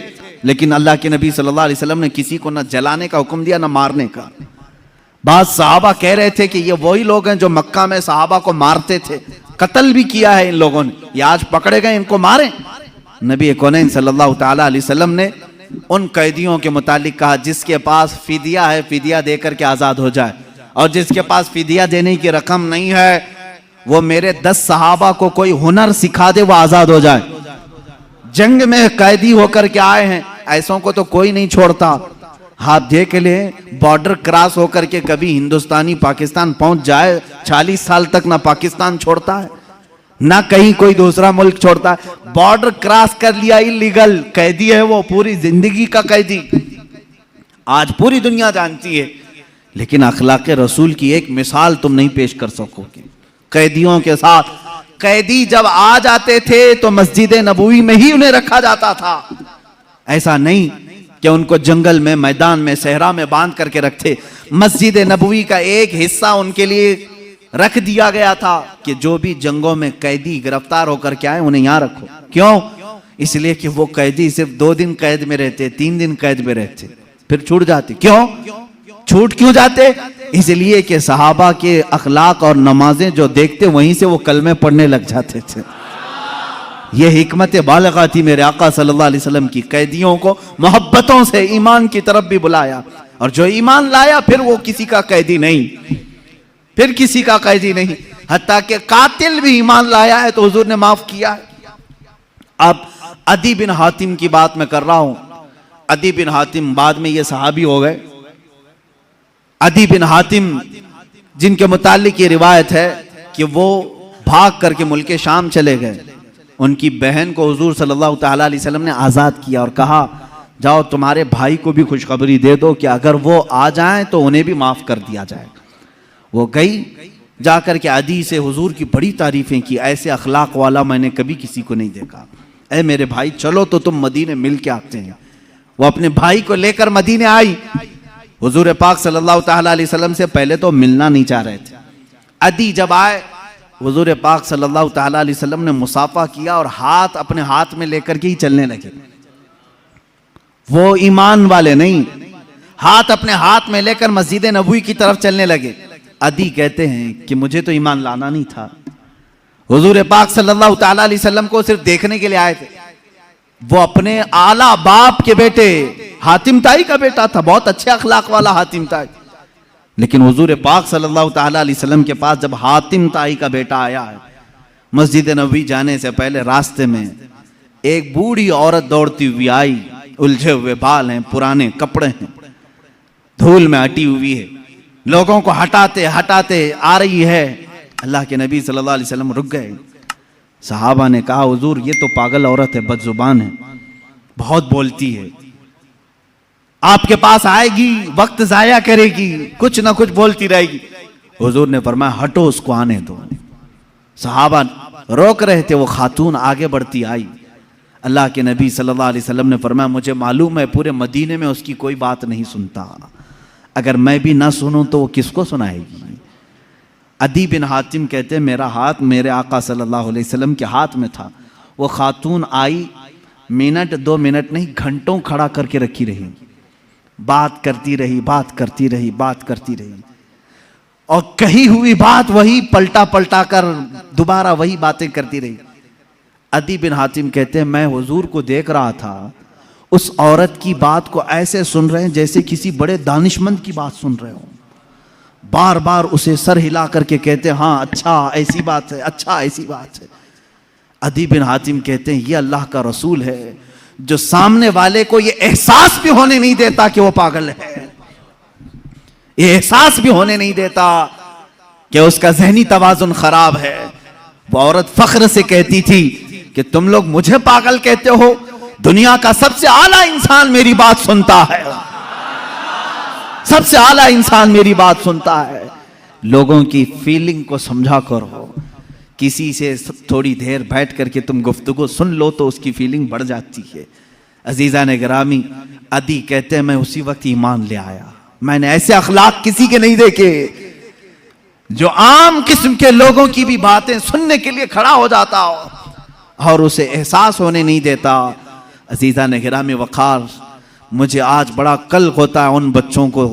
लेकिन अल्लाह के नबी सल्लल्लाहु अलैहि वसल्लम ने किसी को न जलाने का हुक्म दिया न मारने का। बाद सहाबा कह रहे थे कि ये वही लोग हैं जो मक्का में सहाबा को मारते थे, कत्ल भी किया है इन लोगों ने, ये आज पकड़े गए, इनको मारें। नबी कौनैन सल्लल्लाहु तआला अलैहि वसल्लम ने उन कैदियों के मुतालिक कहा, जिसके पास फिदिया है फिदिया देकर के आजाद हो जाए, और जिसके पास फिदिया देने की रकम नहीं है वो मेरे 10 सहाबा को कोई हुनर सिखा दे, वो आजाद हो जाए। जंग में कैदी होकर के आए हैं, ऐसों को तो कोई नहीं छोड़ता। आप देख ले, बॉर्डर क्रॉस होकर के कभी हिंदुस्तानी पाकिस्तान पहुंच जाए, 40 साल तक ना पाकिस्तान छोड़ता है ना कहीं कोई दूसरा मुल्क छोड़ता है। बॉर्डर क्रॉस कर लिया, इलीगल कैदी है वो, पूरी जिंदगी का कैदी। आज पूरी दुनिया जानती है, लेकिन अखलाक रसूल की एक मिसाल तुम नहीं पेश कर सकोगे। कैदियों के साथ, कैदी जब आ जाते थे तो मस्जिद नबवी में ही उन्हें रखा जाता था। ऐसा नहीं कि उनको जंगल में, मैदान में, सहरा में बांध करके रखते। मस्जिद नबवी का एक हिस्सा उनके लिए रख दिया गया था कि जो भी जंगों में कैदी गिरफ्तार होकर के आए उन्हें यहां रखो। क्यों? इसलिए कि वो कैदी सिर्फ 2 दिन कैद में रहते, 3 दिन कैद में रहते, फिर छूट जाते। क्यों छूट क्यों जाते? इसलिए कि सहाबा के अखलाक और नमाजें जो देखते वहीं से वो कलमे पढ़ने लग जाते थे। ये हिकमत बालिगा थी मेरे आका सल्लल्लाहु अलैहि वसल्लम की। कैदियों को मोहब्बतों से ईमान की तरफ भी बुलाया, और जो ईमान लाया फिर वो किसी का कैदी नहीं, फिर किसी का कैदी नहीं। हत्ता कि कातिल भी ईमान लाया है तो हुजूर ने माफ किया है। अब अदी बिन हातिम की बात मैं कर रहा हूं। अदी बिन हातिम बाद में ये सहाबी हो गए। अदी बिन हातिम जिनके मुतालिक ये रिवायत है कि वो भाग करके मुल्क शाम चले गए। उनकी बहन को हुजूर सल्लल्लाहु तआला अलैहि वसल्लम ने आज़ाद किया और कहा जाओ तुम्हारे भाई को भी खुशखबरी दे दो कि अगर वो आ जाएं तो उन्हें भी माफ कर दिया जाए। वो गई, जाकर के अदी से हुजूर की बड़ी तारीफें की, ऐसे अखलाक वाला मैंने कभी किसी को नहीं देखा। ऐ मेरे भाई चलो तो तुम मदीने मिल के आते हैं। वो अपने भाई को लेकर मदीने आई। हुजूर पाक सल्लल्लाहु तआला अलैहि वसल्लम से पहले तो मिलना नहीं चाह रहे थे। अदी जब आए, हुजूर पाक सल्लल्लाहु तआला अलैहि वसल्लम ने मुसाफा किया और हाथ अपने हाथ में लेकर के ही चलने लगे। वो ईमान वाले नहीं, हाथ अपने हाथ में लेकर मस्जिद नबवी की तरफ चलने लगे। अदी कहते हैं कि मुझे तो ईमान लाना नहीं था, हुजूर पाक सल्लल्लाहु तआला अलैहि वसल्लम को सिर्फ देखने के लिए आए थे। वो अपने आला बाप के बेटे हातिम ताई का बेटा था, बहुत अच्छे अखलाक वाला हातिम ताई। लेकिन हुजूर पाक सल्लल्लाहु तआला अलैहि वसल्लम के पास जब हातिम ताई का बेटा आया है, मस्जिद नबवी जाने से पहले रास्ते में एक बूढ़ी औरत दौड़ती हुई आई। उलझे हुए बाल हैं, पुराने कपड़े हैं, धूल में हटी हुई है, लोगों को हटाते हटाते आ रही है। अल्लाह के नबी सल्लल्लाहु अलैहि वसल्लम रुक गए। सहाबा ने कहा हुजूर ये तो पागल औरत है, बदजुबान है, बहुत बोलती है, आपके पास आएगी वक्त जाया करेगी, कुछ ना कुछ बोलती रहेगी। हुजूर ने फरमाया हटो उसको आने दो। सहाबा रोक रहे थे, वो खातून आगे बढ़ती आई। अल्लाह के नबी सल्लल्लाहु अलैहि वसल्लम ने फरमाया मुझे मालूम है पूरे मदीने में उसकी कोई बात नहीं सुनता, अगर मैं भी ना सुनूं तो वो किसको सुनाएगी। अदी बिन हातिम कहते हैं मेरा हाथ मेरे आका सल्लल्लाहु अलैहि वसल्लम के हाथ में था। वो खातून आई, मिनट 2 मिनट नहीं घंटों खड़ा करके रखी रही, बात करती रही, बात करती रही, बात करती रही, और कही हुई बात वही पलटा पलटा कर दोबारा वही बातें करती रही। अदी बिन हातिम कहते हैं मैं हुजूर को देख रहा था, उस औरत की बात को ऐसे सुन रहे हैं जैसे किसी बड़े दानिशमंद की बात सुन रहे हो। बार बार उसे सर हिला करके कहते हैं हाँ अच्छा ऐसी बात है, अच्छा ऐसी बात है। अदी बिन हातिम कहते हैं ये अल्लाह का रसूल है जो सामने वाले को ये एहसास भी होने नहीं देता कि वो पागल है, ये एहसास भी होने नहीं देता कि उसका ज़हनी तवाज़ुन खराब है। वो औरत फख्र से कहती थी कि तुम लोग मुझे पागल कहते हो, दुनिया का सबसे आला इंसान मेरी बात सुनता है, सबसे आला इंसान मेरी बात सुनता है। लोगों की फीलिंग को समझा करो, किसी से थोड़ी देर बैठ करके तुम गुफ्तगू सुन लो तो उसकी फीलिंग बढ़ जाती है। अजीजा ने गिरामी, अदी कहते हैं मैं उसी वक्त ईमान ले आया। मैंने ऐसे अखलाक किसी के नहीं देखे जो आम किस्म के लोगों की भी बातें सुनने के लिए खड़ा हो जाता हो और उसे एहसास होने नहीं देता। अजीजा ने गिरामी वक़ार, मुझे आज बड़ा कल होता है उन बच्चों को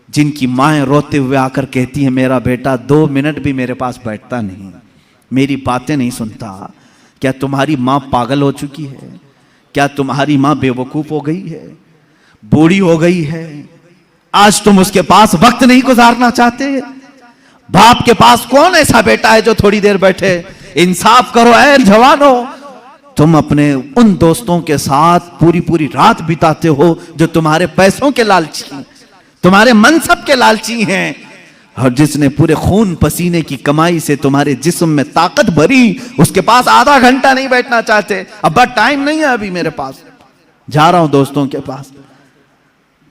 जिनकी माएँ रोते हुए आकर कहती हैं मेरा बेटा 2 मिनट भी मेरे पास बैठता नहीं, मेरी बातें नहीं सुनता। क्या तुम्हारी माँ पागल हो चुकी है? क्या तुम्हारी माँ बेवकूफ़ हो गई है, बूढ़ी हो गई है? आज तुम उसके पास वक्त नहीं गुजारना चाहते? बाप के पास कौन ऐसा बेटा है जो थोड़ी देर बैठे? इंसाफ करो ऐ जवानों, तुम अपने उन दोस्तों के साथ पूरी पूरी रात बिताते हो जो तुम्हारे पैसों के लालची, तुम्हारे मनसब के लालची हैं, और जिसने पूरे खून पसीने की कमाई से तुम्हारे जिस्म में ताकत भरी, उसके पास आधा घंटा नहीं बैठना चाहते। अब टाइम नहीं है अभी मेरे पास, जा रहा हूं दोस्तों के पास।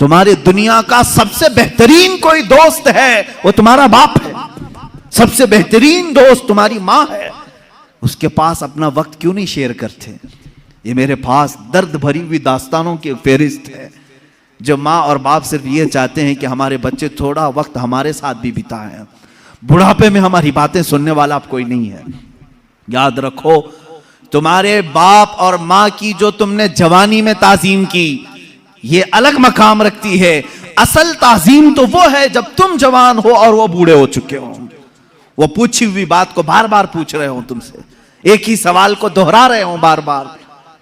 तुम्हारे दुनिया का सबसे बेहतरीन कोई दोस्त है वो तुम्हारा बाप है, सबसे बेहतरीन दोस्त तुम्हारी माँ है, उसके पास अपना वक्त क्यों नहीं शेयर करते? ये मेरे पास दर्द भरी हुई दास्तानों की फेरिस्त है, जो माँ और बाप सिर्फ ये चाहते हैं कि हमारे बच्चे थोड़ा वक्त हमारे साथ भी बिताएं। बुढ़ापे में हमारी बातें सुनने वाला अब कोई नहीं है। याद रखो, तुम्हारे बाप और माँ की जो तुमने जवानी में ताजीम की, ये अलग मकाम रखती है। असल ताजीम तो वो है जब तुम जवान हो और वो बूढ़े हो चुके हो। वो पूछी हुई बात को बार बार पूछ रहे हो तुमसे, एक ही सवाल को दोहरा रहे हो बार बार।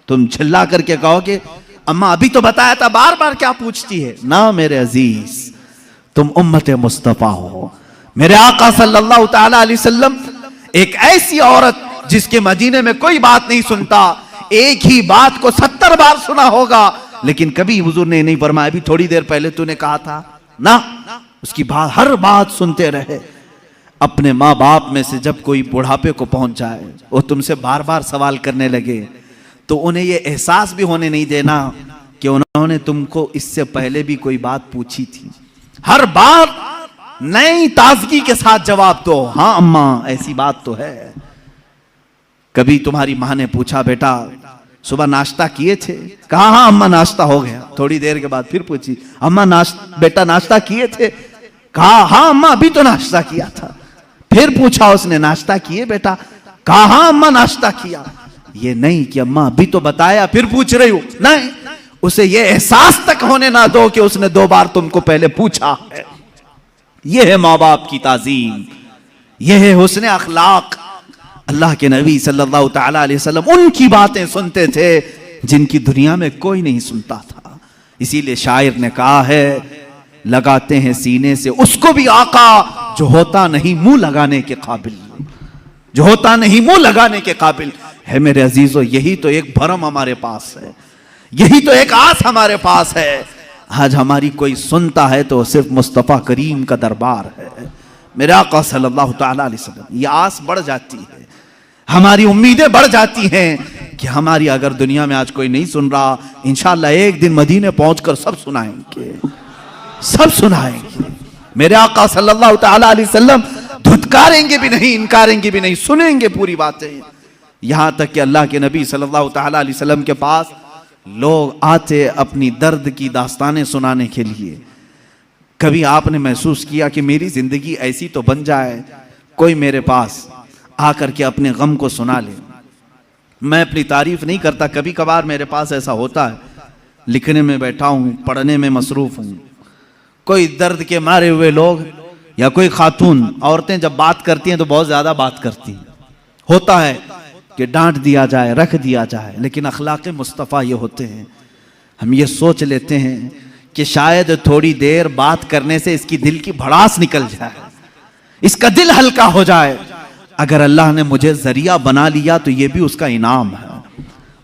तुम चिल्ला करके कहोगे अम्मा अभी तो बताया था, बार बार क्या पूछती है? ना मेरे अजीज, तुम उम्मत मुस्तफा हो। मेरे आका सल्लल्लाहु ताला अलैहि वसल्लम एक ऐसी औरत जिसके मदीने में कोई बात नहीं सुनता, एक ही बात को 70 बार सुना होगा, लेकिन कभी हुजूर ने नहीं फरमाया अभी थोड़ी देर पहले तूने कहा था ना। उसकी बात, हर बात सुनते रहे। अपने माँ बाप में से जब कोई बुढ़ापे को पहुंच जाए, वो तुमसे बार बार सवाल करने लगे, तो उन्हें ये एहसास भी होने नहीं देना कि उन्होंने तुमको इससे पहले भी कोई बात पूछी थी। हर बार नई ताजगी के साथ जवाब दो, हाँ अम्मा ऐसी बात तो है। कभी तुम्हारी माँ ने पूछा बेटा सुबह नाश्ता किए थे? कहा हाँ अम्मा नाश्ता हो गया। थोड़ी देर के बाद फिर पूछी अम्मा बेटा नाश्ता किए थे? कहा हाँ अम्मा अभी तो नाश्ता किया था। फिर पूछा उसने नाश्ता किए बेटा? कहा हाँ अम्मा नाश्ता किया। ये नहीं कि अम्मा अभी तो बताया फिर पूछ रही हूं, नहीं, उसे ये एहसास तक होने ना दो कि उसने 2 बार तुमको पहले पूछा है। यह है माँ बाप की ताजीम, यह है हुस्न अखलाक। अल्लाह के नबी सल्लल्लाहु ताला अलैहि वसल्लम उनकी बातें सुनते थे जिनकी दुनिया में कोई नहीं सुनता था। इसीलिए शायर ने कहा है लगाते हैं सीने से उसको भी आका जो होता नहीं मुंह लगाने के काबिल, जो होता नहीं मुंह लगाने के काबिल है। मेरे अजीजों, यही तो एक भरम हमारे पास है, यही तो एक आस हमारे पास है। आज हमारी कोई सुनता है तो सिर्फ मुस्तफ़ा करीम का दरबार है, मेरे आका सल्लल्लाहु ताला अलैहि वसल्लम। ये आस बढ़ जाती है, हमारी उम्मीदें बढ़ जाती हैं कि हमारी अगर दुनिया में आज कोई नहीं सुन रहा, इंशाअल्लाह एक दिन मदीने पहुंचकर सब सुनाएंगे, सब सुनाएंगे। मेरे आका सल्लल्लाहु ताला अलैहि वसल्लम धुतकारेंगे भी नहीं, इनकारेंगे भी नहीं, सुनेंगे पूरी बातें। यहां तक कि अल्लाह के नबी सल्लल्लाहु ताला अलैहि वसल्लम के पास लोग आते अपनी दर्द की दास्तानें सुनाने के लिए। कभी आपने महसूस किया कि मेरी जिंदगी ऐसी तो बन जाए, कोई मेरे पास आकर के अपने गम को सुना ले? मैं अपनी तारीफ नहीं करता, कभी कभार मेरे पास ऐसा होता है, लिखने में बैठा हूं, पढ़ने में मसरूफ हूं, कोई दर्द के मारे हुए लोग या कोई खातून औरतें जब बात करती हैं तो बहुत ज्यादा बात करती हैं। होता है कि डांट दिया जाए, रख दिया जाए, लेकिन अखलाक मुस्तफ़ा ये होते हैं, हम ये सोच लेते हैं कि शायद थोड़ी देर बात करने से इसकी दिल की भड़ास निकल जाए, इसका दिल हल्का हो जाए। अगर अल्लाह ने मुझे जरिया बना लिया तो ये भी उसका इनाम है।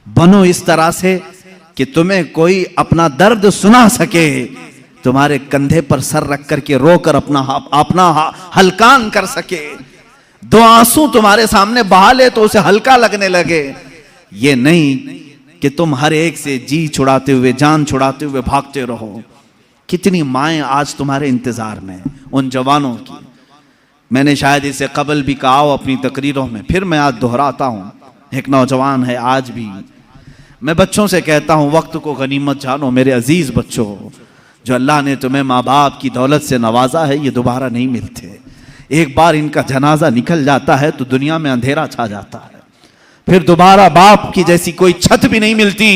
बनो इस तरह से कि तुम्हें कोई अपना दर्द सुना सके, तुम्हारे कंधे पर सर रख करके रोकर अपना हल्कान कर सके, 2 आंसू तुम्हारे सामने बहा ले तो उसे हल्का लगने लगे। ये नहीं कि तुम हर एक से जी छुड़ाते हुए, जान छुड़ाते हुए भागते रहो। कितनी माएं आज तुम्हारे इंतजार में, उन जवानों की। मैंने शायद इससे कबल भी कहा हो अपनी तकरीरों में, फिर मैं आज दोहराता हूं। एक नौजवान है, आज भी मैं बच्चों से कहता हूं वक्त को गनीमत जानो। मेरे अजीज बच्चों, जो अल्लाह ने तुम्हें माँ बाप की दौलत से नवाजा है, ये दोबारा नहीं मिलते। एक बार इनका जनाजा निकल जाता है तो दुनिया में अंधेरा छा जाता है। फिर दोबारा बाप की जैसी कोई छत भी नहीं मिलती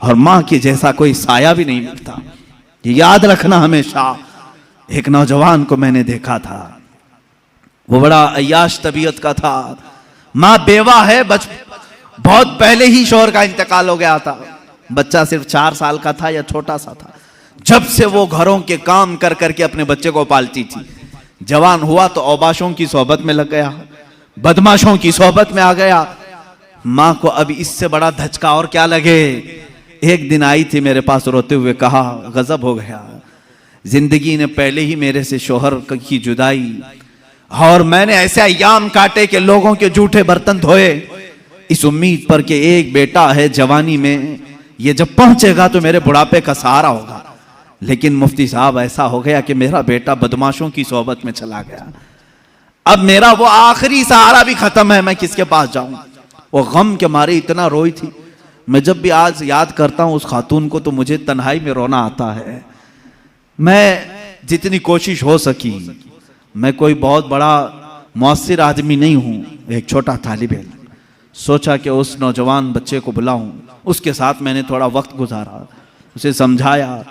और माँ की जैसा कोई साया भी नहीं मिलता। ये याद रखना हमेशा। एक नौजवान को मैंने देखा था, वो बड़ा अय्याश तबीयत का था, माँ बेवा है, बहुत पहले ही शौहर का इंतकाल हो गया था, बच्चा सिर्फ 4 साल का था या छोटा सा था। जब से वो घरों के काम कर करके अपने बच्चे को पालती थी, जवान हुआ तो औबाशों की सोहबत में लग गया, बदमाशों की सोहबत में आ गया। माँ को अब इससे बड़ा धचका और क्या लगे। एक दिन आई थी मेरे पास रोते हुए, कहा गजब हो गया, जिंदगी ने पहले ही मेरे से शोहर की जुदाई, और मैंने ऐसे अय्याम काटे कि लोगों के जूठे बर्तन धोए, इस उम्मीद पर कि एक बेटा है जवानी में, ये जब पहुंचेगा तो मेरे बुढ़ापे का सहारा होगा। लेकिन मुफ्ती साहब ऐसा हो गया कि मेरा बेटा बदमाशों की सोहबत में चला गया, अब मेरा वो आखिरी सहारा भी खत्म है, मैं किसके पास जाऊं। वो गम के मारे इतना रोई थी। मैं जब भी आज याद करता हूं उस खातून को तो मुझे तन्हाई में रोना आता है। मैं जितनी कोशिश हो सकी, मैं कोई बहुत बड़ा मुअस्सिर आदमी नहीं हूं, एक छोटा तालिब इल्म, सोचा कि उस नौजवान बच्चे को बुलाऊं। उसके साथ मैंने थोड़ा वक्त गुजारा, उसे समझाया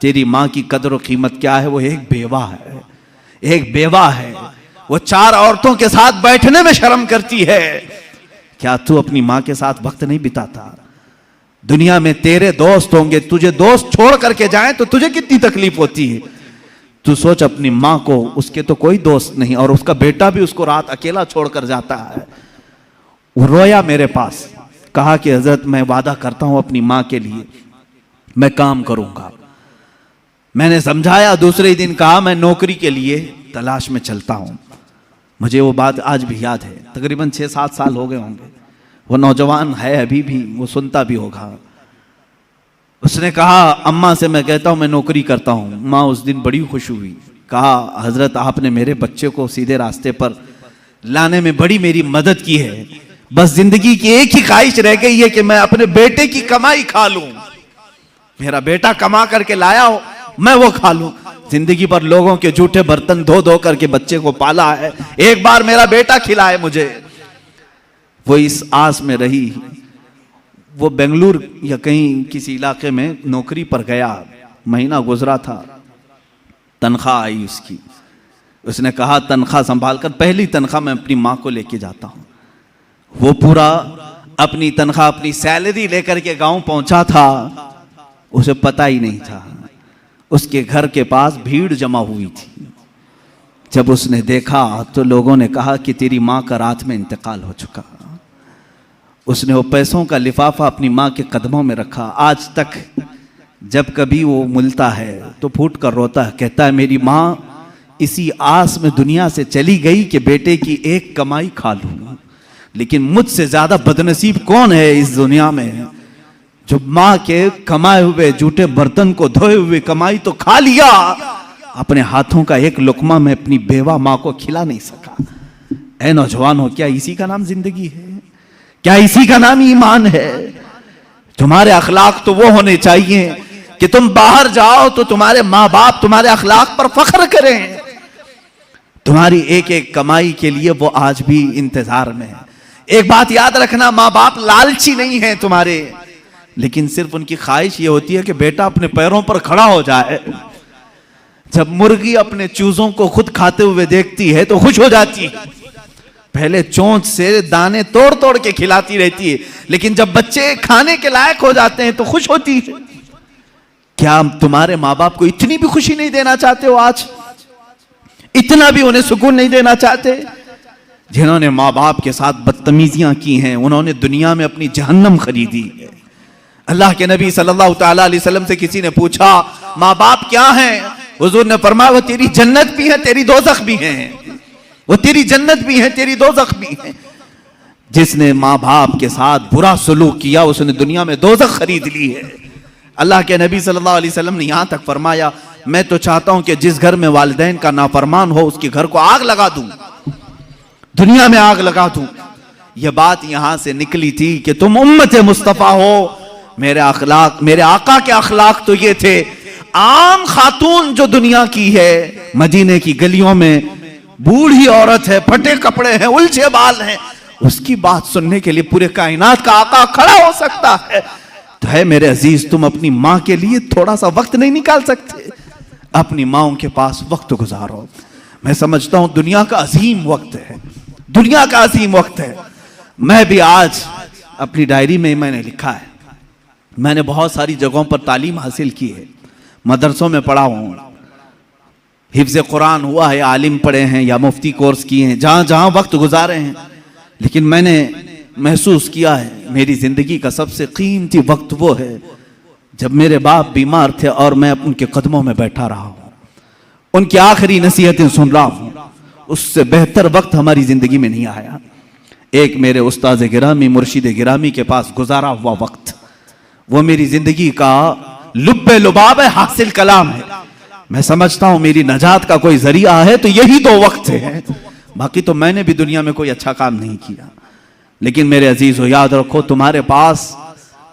तेरी माँ की कदर और कीमत क्या है। वो एक बेवा है, एक बेवा है, वो 4 औरतों के साथ बैठने में शर्म करती है। क्या तू अपनी माँ के साथ वक्त नहीं बिताता? दुनिया में तेरे दोस्त होंगे, तुझे दोस्त छोड़ करके जाएं तो तुझे कितनी तकलीफ होती है। तू सोच अपनी माँ को, उसके तो कोई दोस्त नहीं और उसका बेटा भी उसको रात अकेला छोड़कर जाता है। वो रोया मेरे पास, कहा कि हजरत मैं वादा करता हूं अपनी माँ के लिए मैं काम करूंगा। मैंने समझाया, दूसरे दिन कहा मैं नौकरी के लिए तलाश में चलता हूं। मुझे वो बात आज भी याद है, तकरीबन 6-7 साल हो गए होंगे। वो नौजवान है अभी भी, वो सुनता भी होगा। उसने कहा अम्मा से मैं कहता हूं मैं नौकरी करता हूं। माँ उस दिन बड़ी खुश हुई, कहा हजरत आपने मेरे बच्चे को सीधे रास्ते पर लाने में बड़ी मेरी मदद की है। बस जिंदगी की एक ही ख्वाहिश रह गई है कि मैं अपने बेटे की कमाई खा लूं। मेरा बेटा कमा करके लाया हो, मैं वो खा लूं। जिंदगी भर लोगों के जूठे बर्तन धो धो करके बच्चे को पाला है, एक बार मेरा बेटा खिलाए मुझे। वो इस आस में रही। वो बेंगलुरु या कहीं किसी इलाके में नौकरी पर गया, महीना गुजरा था, तनख्वाह आई उसकी। उसने कहा तनख्वाह संभाल कर, पहली तनख्वाह मैं अपनी माँ को लेके जाता हूँ। वो पूरा अपनी तनख्वाह, अपनी सैलरी लेकर के गांव पहुंचा था। उसे पता ही नहीं था, उसके घर के पास भीड़ जमा हुई थी। जब उसने देखा तो लोगों ने कहा कि तेरी माँ का रात में इंतकाल हो चुका। उसने वो पैसों का लिफाफा अपनी माँ के कदमों में रखा। आज तक जब कभी वो मिलता है तो फूट कर रोता है, कहता है मेरी माँ इसी आस में दुनिया से चली गई कि बेटे की एक कमाई खा लूं। लेकिन मुझसे ज्यादा बदनसीब कौन है इस दुनिया में, जो माँ के कमाए हुए जूठे बर्तन को धोए हुए कमाई तो खा लिया, अपने हाथों का एक लुकमा में अपनी बेवा माँ को खिला नहीं सका। ऐ नौजवानों, क्या इसी का नाम जिंदगी है? क्या इसी का नाम ईमान है? तुम्हारे अखलाक तो वो होने चाहिए कि तुम बाहर जाओ तो तुम्हारे माँ बाप तुम्हारे अखलाक पर फख्र करें। तुम्हारी एक एक कमाई के लिए वो आज भी इंतजार में है। एक बात याद रखना, माँ बाप लालची नहीं है तुम्हारे, लेकिन सिर्फ उनकी ख्वाहिश ये होती है कि बेटा अपने पैरों पर खड़ा हो जाए। जब मुर्गी अपने चूजों को खुद खाते हुए देखती है तो खुश हो जाती है। पहले चोंच से दाने तोड़ तोड़ के खिलाती रहती है, लेकिन जब बच्चे खाने के लायक हो जाते हैं तो खुश होती है। क्या तुम्हारे माँ बाप को इतनी भी खुशी नहीं देना चाहते हो? आज इतना भी उन्हें सुकून नहीं देना चाहते? जिन्होंने माँ बाप के साथ बदतमीजियां की हैं, उन्होंने दुनिया में अपनी जहन्नम खरीदी है। अल्लाह के नबी सल्लल्लाहु ताला अलैहि वसल्लम से किसी ने पूछा माँ बाप क्या हैं? हुजूर ने फरमाया वो तेरी जन्नत भी है, तेरी दोज़ख भी है। वो तेरी जन्नत भी है, तेरी दोज़ख भी है। जिसने माँ बाप के साथ बुरा सलूक किया उसने दुनिया में दोज़ख खरीद ली है। अल्लाह के नबी सल्लल्लाहु अलैहि वसल्लम ने यहाँ तक फरमाया, मैं तो चाहता हूं कि जिस घर में वालिदैन का नाफरमान हो उसके घर को आग लगा दूं, दुनिया में आग लगा दूं। यह बात यहां से निकली थी कि तुम उम्मत मुस्तफा हो। मेरे अखलाक, मेरे आका के अखलाक तो ये थे। आम खातून जो दुनिया की है, मदीने की गलियों में बूढ़ी औरत है, फटे कपड़े हैं, उलझे बाल हैं, उसकी बात सुनने के लिए पूरे कायनात का आका खड़ा हो सकता है। तो है मेरे अजीज, तुम अपनी माँ के लिए थोड़ा सा वक्त नहीं निकाल सकते? अपनी माओं के पास वक्त गुजारो। मैं समझता हूं दुनिया का अजीम वक्त है, दुनिया का अजीम वक्त है। मैं भी आज अपनी डायरी में मैंने लिखा है, मैंने बहुत सारी जगहों पर तालीम हासिल की है, मदरसों में पढ़ा हूं, हिफ्ज़ कुरान हुआ है, आलिम पढ़े हैं या मुफ्ती कोर्स किए हैं, जहां जहां वक्त गुजारे हैं। लेकिन मैंने महसूस किया है मेरी जिंदगी का सबसे कीमती वक्त वो है जब मेरे बाप बीमार थे और मैं उनके कदमों में बैठा रहा हूं, उनकी आखिरी नसीहतें सुन रहा हूं। उससे बेहतर वक्त हमारी जिंदगी में नहीं आया। एक मेरे उस्ताद गिरामी, मुर्शिद गिरामी के पास गुजारा हुआ वक्त, वो मेरी जिंदगी का लुब्बे लुबाब है, हासिल कलाम है। मैं समझता हूं मेरी नजात का कोई जरिया है तो यही 2 वक्त है। बाकी तो मैंने भी दुनिया में कोई अच्छा काम नहीं किया। लेकिन मेरे अजीज हो, याद रखो तुम्हारे पास,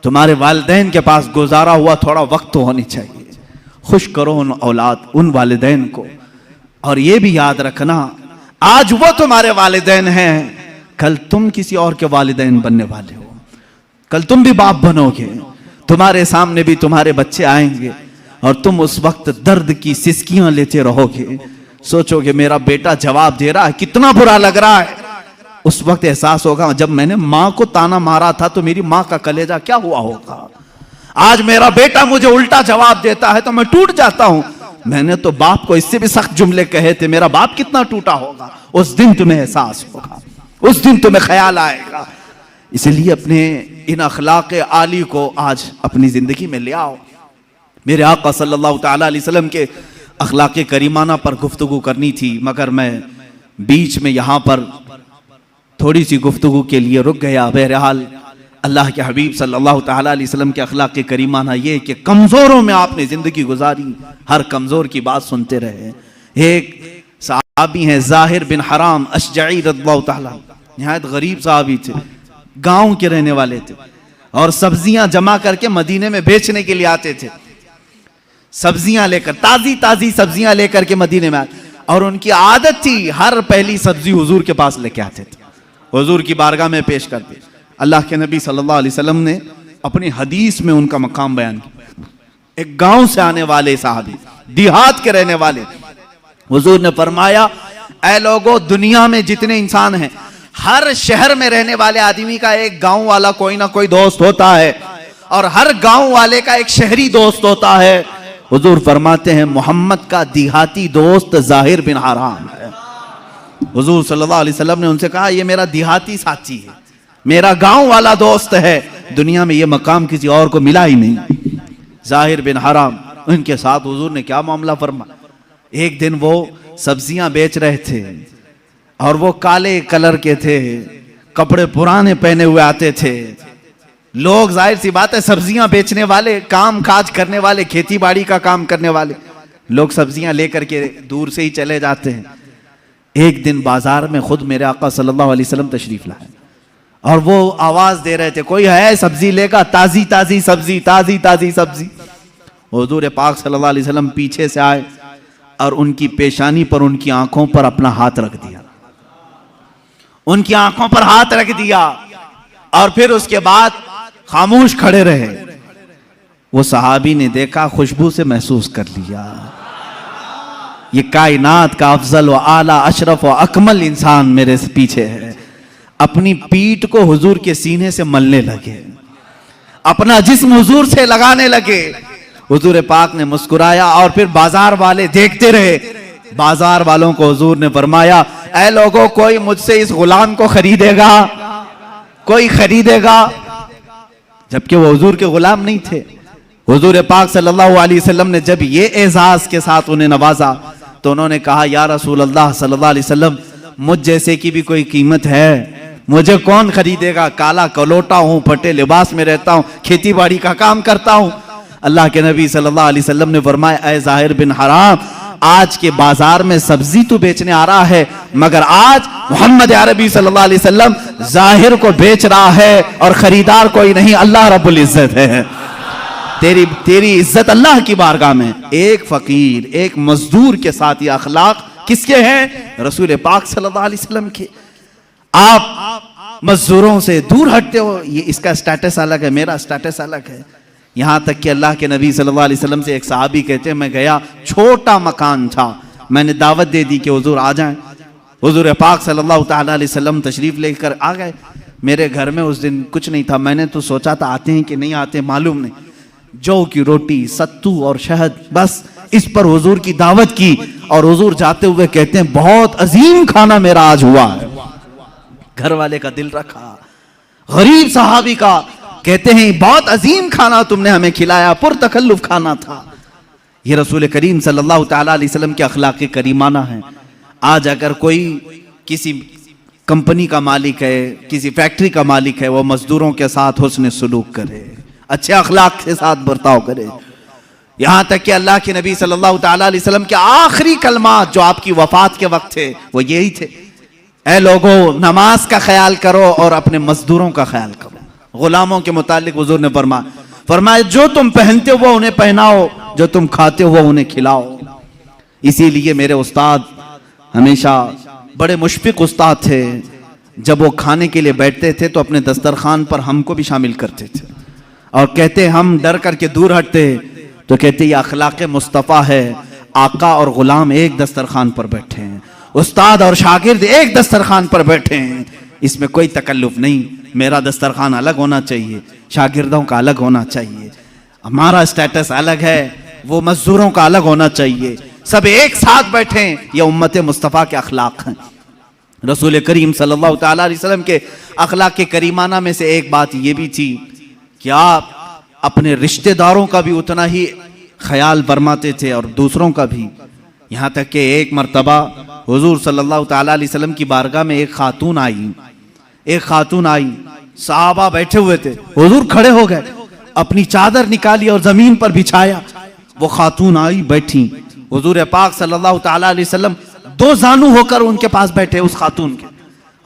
तुम्हारे वालिदैन के पास गुजारा हुआ थोड़ा वक्त तो होनी चाहिए। खुश करो उन औलाद, उन वालिदैन को। और ये भी याद रखना, आज वो तुम्हारे वालिदैन हैं, कल तुम किसी और के वालिदैन बनने वाले हो। कल तुम भी बाप बनोगे, तुम्हारे सामने भी तुम्हारे बच्चे आएंगे और तुम उस वक्त दर्द की सिसकियां लेते रहोगे। सोचोगे मेरा बेटा जवाब दे रहा है, कितना बुरा लग रहा है। उस वक्त एहसास होगा जब मैंने मां को ताना मारा था तो मेरी मां का कलेजा क्या हुआ होगा। आज मेरा बेटा मुझे उल्टा जवाब देता है तो मैं टूट जाता हूं। मैंने तो बाप को इससे भी सख्त जुमले कहे थे, मेरा बाप कितना टूटा होगा। उस दिन तुम्हें एहसास होगा, उस दिन तुम्हें ख्याल आएगा। इसलिए अपने इन अखलाक आली को आज अपनी जिंदगी में ले आओ। मेरे आका सल्लल्लाहु ताला अलैहि वसल्लम के अखलाक करीमाना पर गुफ्तगू करनी थी, मगर मैं बीच में यहाँ पर थोड़ी सी गुफ्तगू के लिए रुक गया। बहरहाल अल्लाह के हबीब सल्लल्लाहु ताला अलैहि वसल्लम के अखलाक करीमाना ये कि कमज़ोरों में आपने ज़िंदगी गुजारी, हर कमज़ोर की बात सुनते रहे। एक सहाबी हैं ज़ाहिर बिन हराम अशजई रज़ियल्लाहु ताला, निहायत गरीब सहाबी थे, गाँव के रहने वाले थे और सब्जियां जमा करके मदीने में बेचने के लिए आते थे। सब्जियां लेकर, ताज़ी ताज़ी सब्जियां लेकर के मदीने में आते, और उनकी आदत थी हर पहली सब्जी हुजूर के पास लेके आते थे, हुजूर की बारगाह में पेश करते। अल्लाह के नबी सल्लल्लाहु अलैहि वसल्लम ने अपनी हदीस में उनका मकाम बयान किया। एक गांव से आने वाले साहबी, देहात के रहने वाले, हुजूर ने फरमाया, ऐ लोगों, दुनिया में जितने इंसान हैं, हर शहर में रहने वाले आदमी का एक गांव वाला कोई ना कोई दोस्त होता है और हर गांव वाले का एक शहरी दोस्त होता है। हुजूर फरमाते हैं मोहम्मद का देहाती दोस्त ज़ाहिर बिन हराम है। हुजूर सल्लल्लाहु अलैहि वसल्लम ने उनसे कहा, ये मेरा देहाती साथी है, मेरा गांव वाला दोस्त है, दुनिया में ये मकाम किसी और को मिला ही नहीं। ज़ाहिर बिन हराम, उनके साथ हुजूर ने क्या मामला फरमा। एक दिन वो सब्जियां बेच रहे थे और वो काले कलर के थे, कपड़े पुराने पहने हुए आते थे। लोग, जाहिर सी बात है, सब्जियां बेचने वाले, काम काज करने वाले, खेती बाड़ी का काम करने वाले लोग सब्जियां लेकर के दूर से ही चले जाते हैं। एक दिन बाजार में खुद मेरे आका सल्लल्लाहु अलैहि वसल्लम तशरीफ लाए और वो आवाज दे रहे थे, कोई है सब्जी लेगा, ताजी ताजी सब्जी, ताजी ताजी सब्जी। हुजूर पाक सल्लल्लाहु अलैहि वसल्लम पीछे से आए और उनकी पेशानी पर, उनकी आंखों पर अपना हाथ रख दिया, उनकी आंखों पर हाथ रख दिया और फिर उसके बाद खामोश खड़े रहे। वो सहाबी ने देखा, खुशबू से महसूस कर लिया, ये कायनात का अफजल व आला अशरफ व अकमल इंसान मेरे से पीछे है। अपनी पीठ को हुजूर के सीने से मलने लगे, अपना जिस्म हुजूर से लगाने लगे। हुजूर पाक ने मुस्कुराया और फिर बाजार वाले देखते रहे। बाजार वालों को हुजूर ने फरमाया, ऐ लोगों, कोई मुझसे इस गुलाम को खरीदेगा, कोई खरीदेगा। जबकि वो हुजूर के गुलाम नहीं थे। हुजूर पाक सल्लल्लाहु अलैहि वसल्लम ने जब ये एजाज के साथ उन्हें नवाजा तो उन्होंने कहा, या रसूल अल्लाह सल्लल्लाहु अलैहि वसल्लम, मुझ जैसे की भी कोई कीमत है, मुझे कौन खरीदेगा। काला कलोटा हूं, फटे लिबास में रहता हूं, खेती बाड़ी का काम करता हूं। अल्लाह के नबी सल्लल्लाहु अलैहि वसल्लम ने फरमाया, ऐ ज़ाहिर बिन हराम, आज के बाजार में सब्जी तो बेचने आ रहा है, मगर आज मोहम्मद अरबी सल्लल्लाहु अलैहि वसल्लम ज़ाहिर को बेच रहा है और खरीदार कोई नहीं, अल्लाह रब्बुल इज्जत है। तेरी इज्जत अल्लाह की बारगाह में। एक फकीर, एक मजदूर के साथ ये अखलाक किसके हैं? रसूल पाक सल्लल्लाहु अलैहि वसल्लम के। आप मजदूरों से दूर हटते हो, ये इसका स्टेटस अलग है, मेरा स्टेटस अलग है। यहां तक कि अल्लाह के नबी सल्लल्लाहु अलैहि वसल्लम से एक सहाबी कहते हैं, मैं गया, छोटा मकान था, मैंने दावत दे दी कि हुजूर आ जाएं। हुजूर पाक सल्लल्लाहु ताला अलैहि वसल्लम तशरीफ लेकर आ गए। मेरे घर में उस दिन कुछ नहीं था, मैंने तो सोचा था आते हैं कि नहीं आते मालूम नहीं। जौ की रोटी, सत्तू और शहद, बस इस पर हुजूर की दावत की और हुजूर जाते हुए कहते हैं, बहुत अजीम खाना मेरा आज हुआ है। घर वाले का दिल रखा, गरीब सहाबी का, कहते हैं बहुत अजीम खाना तुमने हमें खिलाया, पुरतकल्लुफ खाना था। ये रसूल करीम सल्लल्लाहु ताला अलैहि वसल्लम के अखलाक करीमाना है। आज अगर कोई किसी कंपनी का मालिक है, किसी फैक्ट्री का मालिक है, वो मजदूरों के साथ हुस्न सुलूक करे, अच्छे अखलाक के साथ बर्ताव करे, यहां तक कि अल्लाह के नबी सल्लल्लाहु ताला अलैहि वसल्लम के आखिरी कलमात जो आपकी वफात के वक्त थे वो यही थे, ऐ लोगों नमाज का ख्याल करो और अपने मजदूरों का ख्याल करो। गुलामों के मुतालिक हुजूर ने फरमाया जो तुम पहनते हो वो उन्हें पहनाओ, जो तुम खाते हो वो उन्हें खिलाओ। इसीलिए मेरे उस्ताद हमेशा बड़े मुशफिक उस्ताद थे, जब वो खाने के लिए बैठते थे तो अपने दस्तरखान पर हमको भी शामिल करते थे और कहते हम डर करके दूर हटते तो कहते ये अखलाक़े मुस्तफ़ा है, आका और गुलाम एक दस्तरखान पर बैठे हैं, उस्ताद और शागिर्द एक दस्तरखान पर बैठे हैं, इसमें कोई तकल्लुफ नहीं, मेरा दस्तरखान अलग होना चाहिए, शागिर्दों का अलग होना चाहिए, हमारा स्टेटस अलग है, वो मजदूरों का अलग होना चाहिए, सब एक साथ बैठे। ये उम्मत मुस्तफ़ा के अखलाक हैं। रसूल करीम सल्लल्लाहु ताला अलैहि वसल्लम के अखलाक के करीमाना में से एक बात ये भी थी कि आप अपने रिश्तेदारों का भी उतना ही ख्याल फरमाते थे और दूसरों का भी। यहाँ तक कि एक मर्तबा हुजूर सल्लल्लाहु ताला अलैहि वसल्लम की बारगाह में एक खातून आई, सहाबा बैठे हुए थे, हुजूर खड़े हो गए, अपनी चादर निकाली और जमीन पर बिछाया, वो खातून आई बैठी, हुजूर पाक सल्लल्लाहु ताला अलैहि वसल्लम दो जानू होकर उनके पास बैठे उस खातून के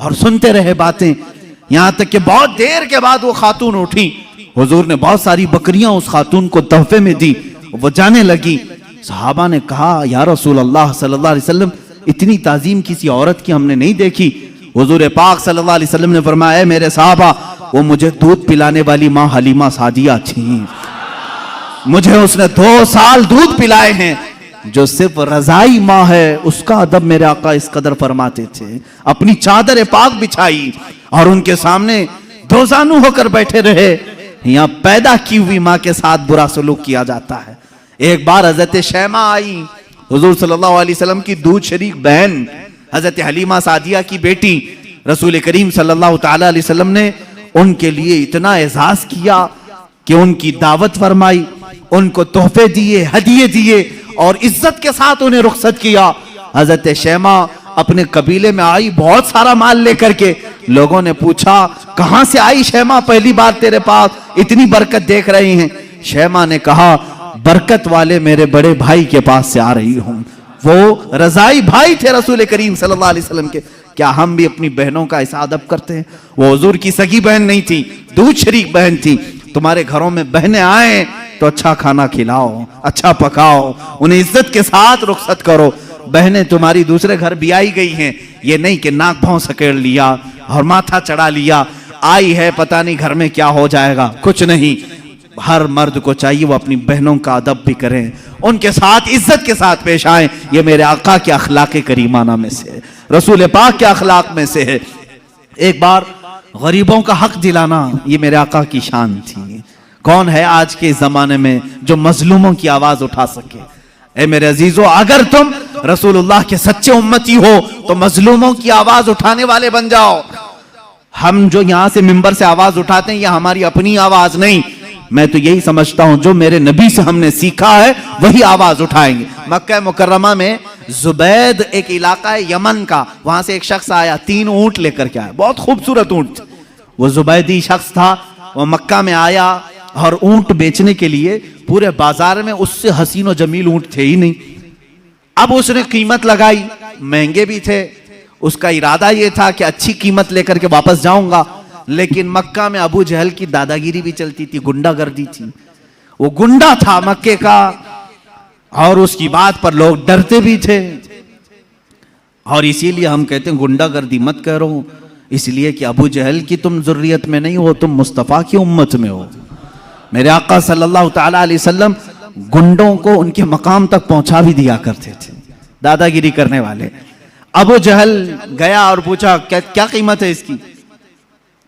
और सुनते रहे बातें। यहाँ तक कि बहुत देर के बाद वो खातून उठी, हुजूर ने बहुत सारी बकरियां उस खातून को तोहफे में दी, वो जाने लगी। सहाबा ने कहा या रसूल अल्लाह सल्लल्लाहु अलैहि वसल्लम इतनी ताजीम किसी औरत की हमने नहीं देखी। हुजूर पाक सल्लल्लाहु अलैहि वसल्लम ने फरमाया मेरे साहबा वो मुझे दूध पिलाने वाली माँ हलीमा सादिया थी, मुझे उसने 2 साल दूध पिलाए हैं। जो सिर्फ रजाई माँ है उसका अदब मेरे आका इस कदर फरमाते थे, अपनी चादर पाक बिछाई और उनके सामने दो जानू होकर बैठे रहे। यहाँ पैदा की हुई माँ के साथ बुरा सलूक किया जाता है। एक बार हजरत शैमा आई, हुजूर सल्लल्लाहु अलैहि वसल्लम की दूध शरीक बहन हजरत हलीमा सादिया की बेटी, रसूल करीम सल्लल्लाहु ताला अलैहि वसल्लम ने उनके लिए इतना एजाज किया कि उनकी दावत फरमाई, उनको तोहफे दिए, हदिये दिए और इज्जत के साथ उन्हें रुखसत किया। हजरत शैमा अपने कबीले में आई बहुत सारा माल लेकर के। लोगों ने पूछा कहां से आई शैमा, पहली बार तेरे पास इतनी बरकत देख रहे हैं। शैमा ने कहा बरकत वाले मेरे बड़े भाई के पास से आ रही हूं। वो रजाई भाई थे रसूल करीम सल्लल्लाहु अलैहि वसल्लम के। क्या हम भी अपनी बहनों का ऐसा अदब करते हैं? वो हुजूर की सगी बहन नहीं थी, दूध शरीक बहन थी। तुम्हारे घरों में बहनें आए तो अच्छा खाना खिलाओ, अच्छा पकाओ, उन्हें इज्जत के साथ रुखसत करो। बहनें तुम्हारी दूसरे घर भी आई गई हैं, ये नहीं कि नाक भाव सकेड़ लिया और माथा चढ़ा लिया, आई है पता नहीं घर में क्या हो जाएगा, कुछ नहीं। हर मर्द को चाहिए वो अपनी बहनों का अदब भी करें, उनके साथ इज्जत के साथ पेश आए। ये मेरे आका के अखलाक करीमाना में से है, रसूल पाक के अखलाक में से है। एक बार गरीबों का हक दिलाना ये मेरे आका की शान थी। कौन है आज के जमाने में जो मजलूमों की आवाज उठा सके? ए मेरे अजीजों, अगर तुम रसूलुल्लाह के सच्चे उम्मती हो तो मजलूमों की आवाज उठाने वाले बन जाओ। हम जो यहां से मिंबर से आवाज उठाते हैं ये हमारी अपनी आवाज नहीं, मैं तो यही समझता हूं जो मेरे नबी से हमने सीखा है वही आवाज उठाएंगे। मक्का मुकर्रमा में जुबैद एक इलाका है यमन का, वहां से एक शख्स आया, 3 ऊंट लेकर के आया, बहुत खूबसूरत ऊंट। वो जुबैदी शख्स था, वो मक्का में आया और ऊंट बेचने के लिए पूरे बाजार में उससे हसीन और जमील ऊंट थे ही नहीं। अब उसने कीमत लगाई, महंगे भी थे, उसका इरादा यह था कि अच्छी कीमत लेकर के वापस जाऊंगा। लेकिन मक्का में अबू जहल की दादागिरी भी चलती थी, गुंडागर्दी थी, वो गुंडा था मक्के का और उसकी बात पर लोग डरते भी थे। और इसीलिए हम कहते हैं गुंडागर्दी मत करो, इसलिए कि अबू जहल की तुम जुर्रियत में नहीं हो, तुम मुस्तफ़ा की उम्मत में हो। मेरे आका सल्लल्लाहु ताला अलैहि वसल्लम गुंडों को उनके मकाम तक पहुंचा भी दिया करते थे, दादागिरी करने वाले। अबू जहल गया और पूछा क्या कीमत है इसकी?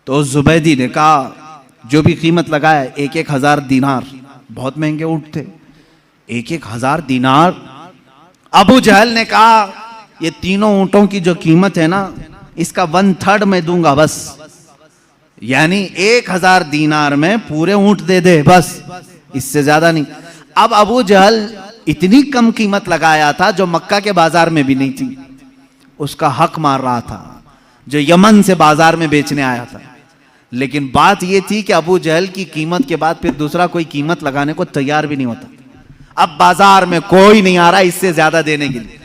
तो जुबैदी ने कहा जो भी कीमत लगाया 1,000 दीनार, बहुत महंगे ऊंट थे, 1,000 दीनार। अबू जहल ने कहा ये तीनों ऊंटों की जो कीमत है ना इसका 1/3 मैं दूंगा बस, यानी 1,000 दीनार में पूरे ऊंट दे दे बस, इससे ज्यादा नहीं। अब अबू जहल इतनी कम कीमत लगाया था जो मक्का के बाजार में भी नहीं थी, उसका हक मार रहा था जो यमन से बाजार में बेचने आया था। लेकिन बात यह थी कि अबू जहल की कीमत के बाद फिर दूसरा कोई कीमत लगाने को तैयार भी नहीं होता। अब बाजार में कोई नहीं आ रहा इससे ज्यादा देने के लिए।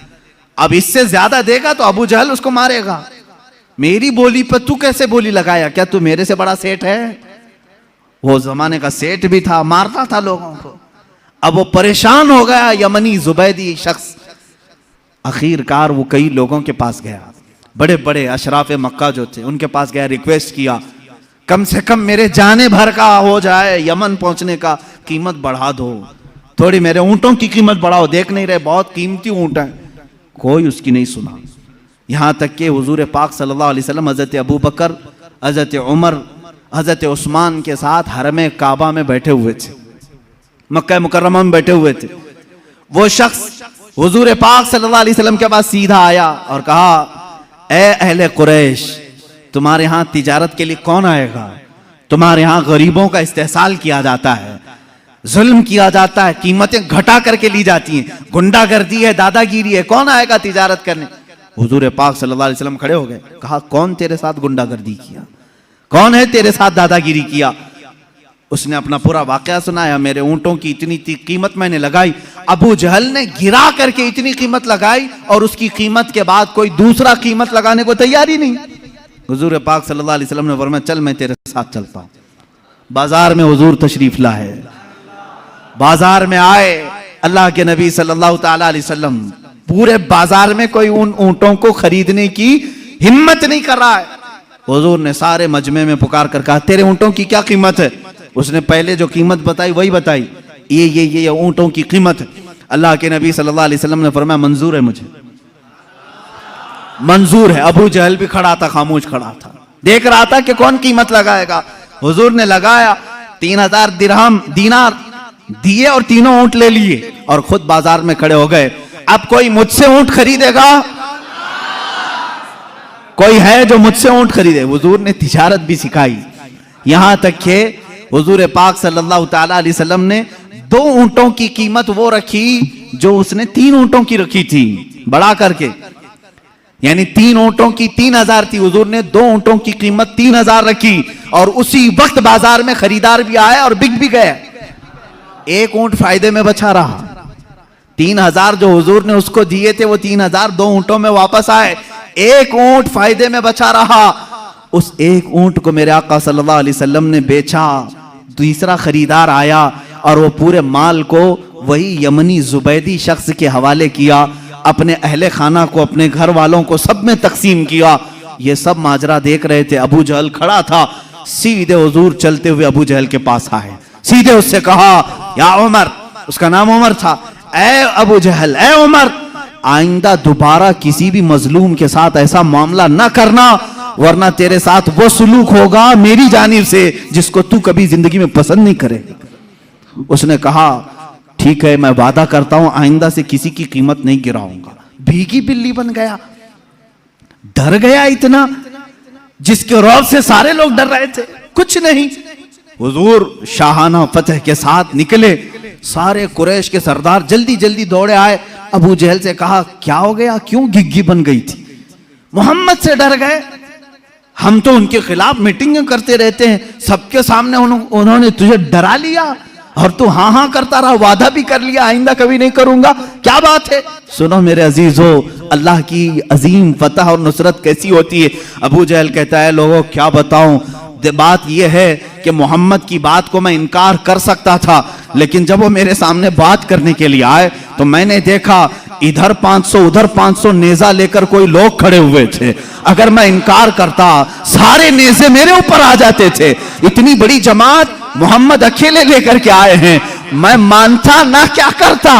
अब इससे ज्यादा देगा तो अबू जहल उसको मारेगा। मेरी बोली पर तू कैसे बोली लगाया? क्या तू मेरे से बड़ा सेठ है? वो जमाने का सेठ भी था, मारता था लोगों को। अब वो परेशान हो गया यमनी जुबैदी शख्स। आखिरकार वो कई लोगों के पास गया, बड़े बड़े अशराफ मक्का जो थे उनके पास गया, रिक्वेस्ट किया कम से कम मेरे जाने भर का हो जाए, यमन पहुंचने का कीमत बढ़ा दो, थोड़ी मेरे ऊंटों की कीमत बढ़ाओ, देख नहीं रहे बहुत कीमती ऊंट है। कोई उसकी नहीं सुना। यहां तक कि हुजूर पाक सल्लल्लाहु अलैहि वसल्लम हजरत अबू बकर, हजरत उमर, हजरत उस्मान के साथ हरम काबा में बैठे हुए थे, मक्का मुकर्रमा में बैठे हुए थे। वो शख्स हुजूर पाक सल्लल्लाहु अलैहि वसल्लम के पास सीधा आया और कहा, ए अहले कुरैश, तुम्हारे यहां तिजारत के लिए कौन आएगा? तुम्हारे यहां गरीबों का इस्तेहसाल किया जाता है, जुल्म किया जाता है, कीमतें घटा करके ली जाती हैं, गुंडागर्दी है, दादागिरी है, कौन आएगा तिजारत करने? हुजूर पाक सल्लल्लाहु अलैहि वसल्लम खड़े हो गए, कहा कौन तेरे साथ गुंडागर्दी किया, कौन है तेरे साथ दादागिरी किया? उसने अपना पूरा वाकया सुनाया, मेरे ऊंटों की इतनी कीमत मैंने लगाई, अबू जहल ने गिरा करके इतनी कीमत लगाई और उसकी कीमत के बाद कोई दूसरा कीमत लगाने को तैयार ही नहीं। हुजूर पाक सल्लल्लाहु अलैहि वसल्लम ने फरमाया, चल मैं तेरे साथ चलता हूं। बाजार में हुजूर तशरीफ लाए, बाजार में आए अल्लाह के नबी सल्लल्लाहु ताला अलैहि वसल्लम, पूरे बाजार में कोई उन ऊंटों को खरीदने की हिम्मत नहीं कर रहा है। हुजूर ने सारे मजमे में पुकार कर कहा, तेरे ऊंटों की क्या कीमत है? उसने पहले जो कीमत बताई वही बताई, ये ऊंटों की कीमत है। अल्लाह के नबी सल्लल्लाहु अलैहि वसल्लम ने फरमाया, मंजूर है, मुझे मंजूर है। अबू जहल भी खड़ा था, खामोश खड़ा था, देख रहा था कि कौन कीमत लगाएगा। हुजूर ने लगाया, 3000 दिरहम दीनार दिए और तीनों ऊंट ले लिए और खुद बाजार में खड़े हो गए। अब कोई मुझसे ऊंट खरीदेगा? कोई है जो मुझसे ऊंट खरीदे? हुजूर ने तिजारत भी सिखाई, यहां तक कि हुजूर पाक सल्लल्लाहु ताला अलैहि वसल्लम ने 2 ऊंटों की कीमत वो रखी जो उसने 3 ऊंटों की रखी थी, बढ़ा करके, यानी 3 ऊंटों की 3000 थी, हुजूर ने 2 ऊंटों की कीमत 3000 रखी और उसी वक्त बाजार में खरीदार भी आए और बिक भी गए। एक ऊंट फायदे में बचा रहा। 3000 जो हुजूर ने उसको दिए थे वो 3000 2 ऊंटों में वापस आए, एक ऊंट फायदे में बचा रहा। उस एक ऊंट को मेरे आका सल्लल्लाहु अलैहि वसल्लम ने बेचा, तीसरा खरीदार आया और वो पूरे माल को वही यमनी जुबैदी शख्स के हवाले किया, अपने अहले खाना को, अपने घर वालों को सब में तकसीम किया। ये सब माजरा देख रहे थे। अबू जहल खड़ा था, सीधे हुजूर चलते हुए अबू जहल के पास आए, सीधे उससे कहा, या उमर, उसका नाम उमर था, ए अबू जहल, ए उमर, आइंदा दोबारा किसी भी मजलूम के साथ ऐसा मामला ना करना, वरना तेरे साथ वो सुलूक होगा मेरी जानिब से जिसको तू कभी जिंदगी में पसंद नहीं करेगा। उसने कहा, ठीक है, मैं वादा करता हूं आइंदा से किसी की कीमत नहीं गिराऊंगा। भीगी बिल्ली बन गया, डर गया इतना, जिसके रौब से सारे लोग डर रहे थे, कुछ नहीं। हुजूर शाहाना फतह के साथ निकले, सारे कुरैश के सरदार जल्दी जल्दी दौड़े आए। अबू जहल से कहा, क्या हो गया, क्यों घिग्गी बन गई थी? मोहम्मद से डर गए? हम तो उनके खिलाफ मीटिंगें करते रहते हैं, सबके सामने उन्होंने तुझे डरा लिया और तू हाँ हाँ करता रहा, वादा भी कर लिया आइंदा कभी नहीं करूंगा, क्या बात है? सुनो मेरे अजीजों, अल्लाह की अजीम फतह और नुसरत कैसी होती है। अबू जहल कहता है, लोगों क्या बताऊं, बात यह है कि मोहम्मद की बात को मैं इनकार कर सकता था, लेकिन जब वो मेरे सामने बात करने के लिए आए तो मैंने देखा इधर 500 उधर 500 नेजा लेकर कोई लोग खड़े हुए थे। अगर मैं इनकार करता सारे नेजे मेरे ऊपर आ जाते थे। इतनी बड़ी जमात मोहम्मद अकेले लेकर के आए हैं, मैं मानता ना क्या करता,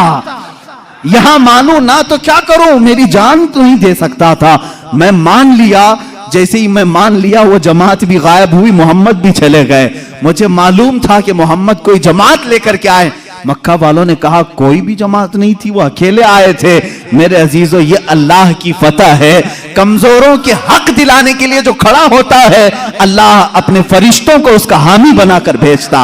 यहां मानू ना तो क्या करूं, मेरी जान तो ही दे सकता था। मैं मान लिया, जैसे ही मैं मान लिया वो जमात भी गायब हुई, मोहम्मद भी चले गए। मुझे मालूम था कि मोहम्मद कोई जमात लेकर के आए। मक्का वालों ने कहा, कोई भी जमात नहीं थी, वो अकेले आए थे। मेरे अजीजों, ये अल्लाह की फतह है। कमजोरों के हक दिलाने के लिए जो खड़ा होता है, अल्लाह अपने फरिश्तों को उसका हामी बनाकर भेजता।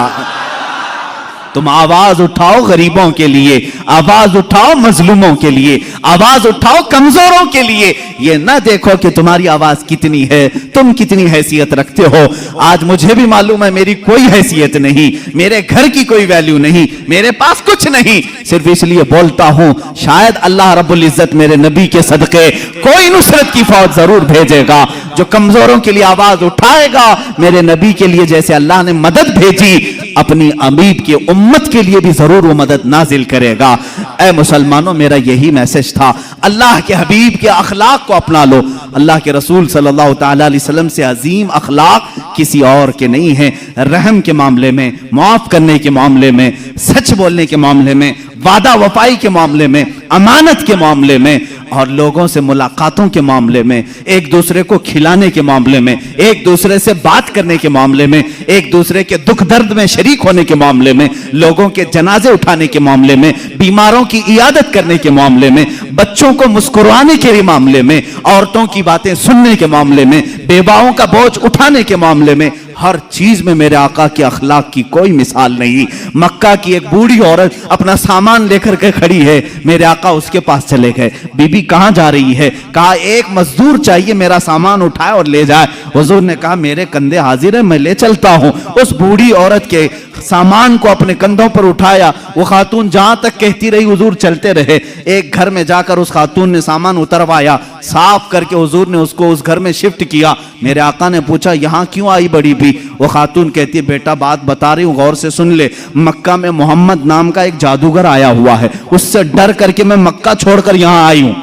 तुम आवाज उठाओ गरीबों के लिए, आवाज उठाओ मजलूमों के लिए, आवाज उठाओ कमजोरों के लिए। ये ना देखो कि तुम्हारी आवाज कितनी है, तुम कितनी हैसियत रखते हो। आज मुझे भी मालूम है मेरी कोई हैसियत नहीं, मेरे घर की कोई वैल्यू नहीं, मेरे पास कुछ नहीं, सिर्फ इसलिए बोलता हूं शायद अल्लाह रब्बुल इज्जत मेरे नबी के सदके कोई नुसरत की फौज जरूर भेजेगा जो कमजोरों के लिए आवाज उठाएगा। मेरे नबी के लिए जैसे अल्लाह ने मदद भेजी, अपनी अमीब की उम्मत के लिए भी जरूर वो मदद नाजिल करेगा। ऐ मुसलमानों, मेरा यही मैसेज था, अल्लाह के हबीब के अखलाक को अपना लो। अल्लाह के रसूल सल्लल्लाहु तआला अलैहि वसल्लम से अजीम अखलाक किसी और के नहीं है। रहम के मामले में, माफ करने के मामले में, सच बोलने के मामले में, वादा वफाई के मामले में, अमानत के मामले में, और लोगों से मुलाकातों के मामले में, एक दूसरे को खिलाने के मामले में, एक दूसरे से बात करने के मामले में, एक दूसरे के दुख दर्द में शरीक होने के मामले में, लोगों के जनाजे उठाने के मामले में, बीमारों की इयादत करने के मामले में, बच्चों को मुस्कुराने के मामले में, औरतों की बातें सुनने के मामले में, बेवाओं का बोझ उठाने के मामले में, हर चीज में मेरे आका के अखलाक की कोई मिसाल नहीं। मक्का की एक बूढ़ी औरत अपना सामान लेकर के खड़ी है, मेरे आका उसके पास चले गए। बीबी कहां जा रही है? कहा एक मजदूर चाहिए मेरा सामान उठाए और ले जाए। हुजूर ने कहा मेरे कंधे हाजिर है, मैं ले चलता हूं। उस बूढ़ी औरत के सामान को अपने कंधों पर उठाया। वो खातून जहां तक कहती रही हुजूर चलते रहे। एक घर में जाकर उस खातून ने सामान उतरवाया, साफ करके हुजूर ने उसको उस घर में शिफ्ट किया। मेरे आका ने पूछा यहां क्यों आई बड़ी भी? वो खातून कहती है बेटा बात बता रही हूं, गौर से सुन ले। मक्का में मोहम्मद नाम का एक जादूगर आया हुआ है, उससे डर करके मैं मक्का छोड़कर यहां आई हूं,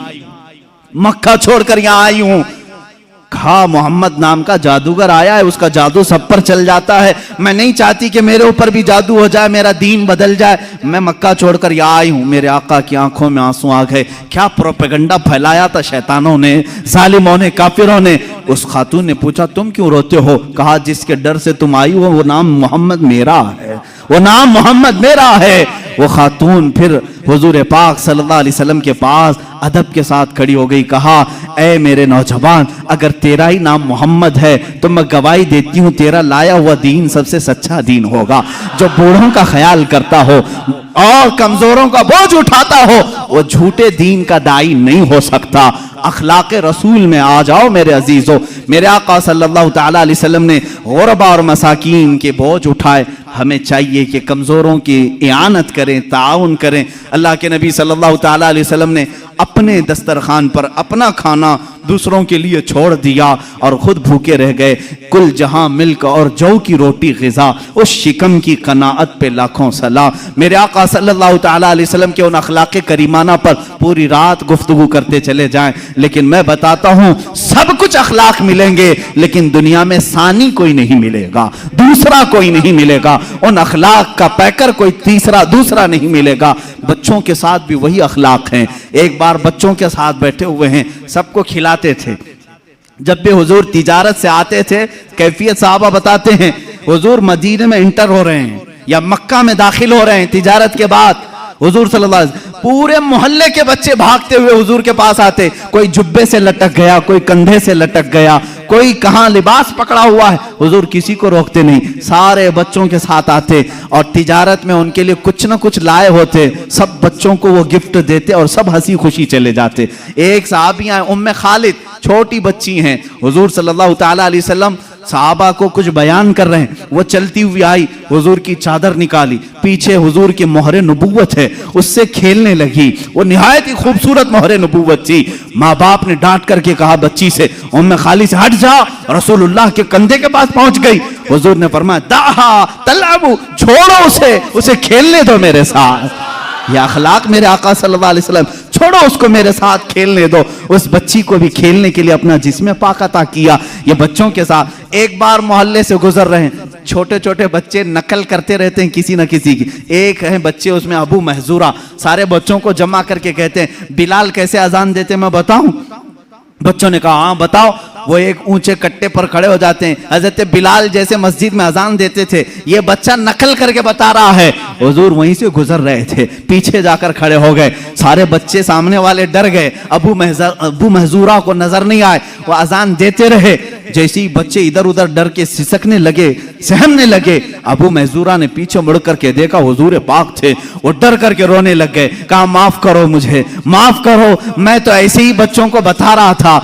मक्का छोड़कर यहां आई हूं। कहा मोहम्मद नाम का जादूगर आया है, उसका जादू सब पर चल जाता है, मैं नहीं चाहती कि मेरे ऊपर भी जादू हो जाए, मेरा दीन बदल जाए, मैं मक्का छोड़कर यहाँ आई हूं। मेरे आका की आंखों में आंसू आ गए। क्या प्रोपेगेंडा फैलाया था शैतानों ने, जालिमों ने, काफिरों ने। उस खातून ने पूछा तुम क्यों रोते हो? कहा जिसके डर से तुम आई हो वो नाम मोहम्मद मेरा है, वो नाम मोहम्मद मेरा है। वो खातून फिर हुजूर पाक सल्लल्लाहु अलैहि वसल्लम के पास अदब के साथ खड़ी हो गई। कहा ऐ मेरे नौजवान, अगर तेरा ही नाम मोहम्मद है तो मैं गवाही देती हूँ तेरा लाया हुआ दीन सबसे सच्चा दीन होगा। जो बूढ़ों का ख्याल करता हो और कमजोरों का बोझ उठाता हो वो झूठे दीन का दाई नहीं हो सकता। अखलाक रसूल में आ जाओ मेरे अजीजों। मेरे आका सल्लल्लाहु तआला अलैहि वसल्लम ने गुरबा और मसाकीन के बोझ उठाए। हमें चाहिए कि कमजोरों की इआनत करें, ताउन करें। अल्लाह के नबी सल्लल्लाहु तआला अलैहि वसल्लम ने अपने दस्तरखान पर अपना खाना दूसरों के लिए छोड़ दिया और खुद भूखे रह गए। कुल जहां मिल्क और जौ की रोटी ग़िज़ा, उस शिकम की कनाअत पे लाखों सलाम। मेरे आका सल्लल्लाहु तआला अलैहि वसल्लम के उन अखलाक करीमाना पर पूरी रात गुफ्तगू करते चले जाएं, लेकिन मैं बताता हूं सब कुछ अखलाक मिलेंगे लेकिन दुनिया में सानी कोई नहीं मिलेगा, दूसरा कोई नहीं मिलेगा। उन अखलाक का पैकर कोई तीसरा दूसरा नहीं मिलेगा। बच्चों के साथ भी वही अखलाक हैं। एक बार बच्चों के साथ बैठे हुए हैं, सबको खिलाते थे। जब भी हुजूर तिजारत से आते थे, कैफियत साहबा बताते हैं हुजूर मदीने में इंटर हो रहे हैं या मक्का में दाखिल हो रहे हैं तिजारत के बाद, हुजूर सल्लल्लाहु अलैहि वसल्लम पूरे मोहल्ले के बच्चे भागते हुए हुजूर के पास आते। कोई जुब्बे से लटक गया, कोई कंधे से लटक गया, कोई कहां लिबास पकड़ा हुआ है, हुजूर किसी को रोकते नहीं, सारे बच्चों के साथ आते और तिजारत में उनके लिए कुछ ना कुछ लाए होते, सब बच्चों को वो गिफ्ट देते और सब हंसी खुशी चले जाते। एक साहबियां उम्मे खालिद, छोटी बच्ची हैं, हुजूर सल्लल्लाहु तआला अलैहि वसल्लम साहबा को कुछ बयान कर रहे हैं, वो चलती हुई आई, हुजूर की चादर निकाली, पीछे हुजूर की मोहरे नबुव्वत है, उससे खेलने लगी। वो निहायत ही खूबसूरत मोहरे नबुव्वत थी। माँ बाप ने डांट करके कहा बच्ची से, उम्मे खाली से हट जा। रसूलुल्लाह के कंधे के पास पहुंच गई। हुजूर ने फरमाया दाहा तलाबू, छोड़ो उसे खेलने दो मेरे साथ। यह अखलाक मेरे आका सल्लल्लाहु अलैहि वसल्लम, छोड़ो उसको मेरे साथ खेलने दो। उस बच्ची को भी खेलने के लिए अपना जिस्म पाक अता किया। ये बच्चों के साथ एक बार मोहल्ले से गुजर रहे हैं, छोटे छोटे बच्चे नकल करते रहते हैं किसी न किसी की। एक है बच्चे उसमें अबू महजूरा, सारे बच्चों को जमा करके कहते हैं बिलाल कैसे अजान देते मैं बताऊं? बच्चों ने कहा हाँ बताओ। वो एक ऊंचे कट्टे पर खड़े हो जाते हैं, हजरत बिलाल जैसे मस्जिद में अजान देते थे, ये बच्चा नकल करके बता रहा है। हुजूर वहीं से गुजर रहे थे, पीछे जाकर खड़े हो गए। सारे बच्चे सामने वाले डर गए, अबू महजूरा को नजर नहीं आए, वो अजान देते रहे। जैसे ही बच्चे इधर उधर डर के सिसकने लगे, सहमने लगे, अबू महजूरा ने पीछे मुड़ करके देखा हुजूर पाक थे। वो डर करके रोने लग गए, कहा माफ करो मुझे, माफ करो, मैं तो ऐसे ही बच्चों को बता रहा था।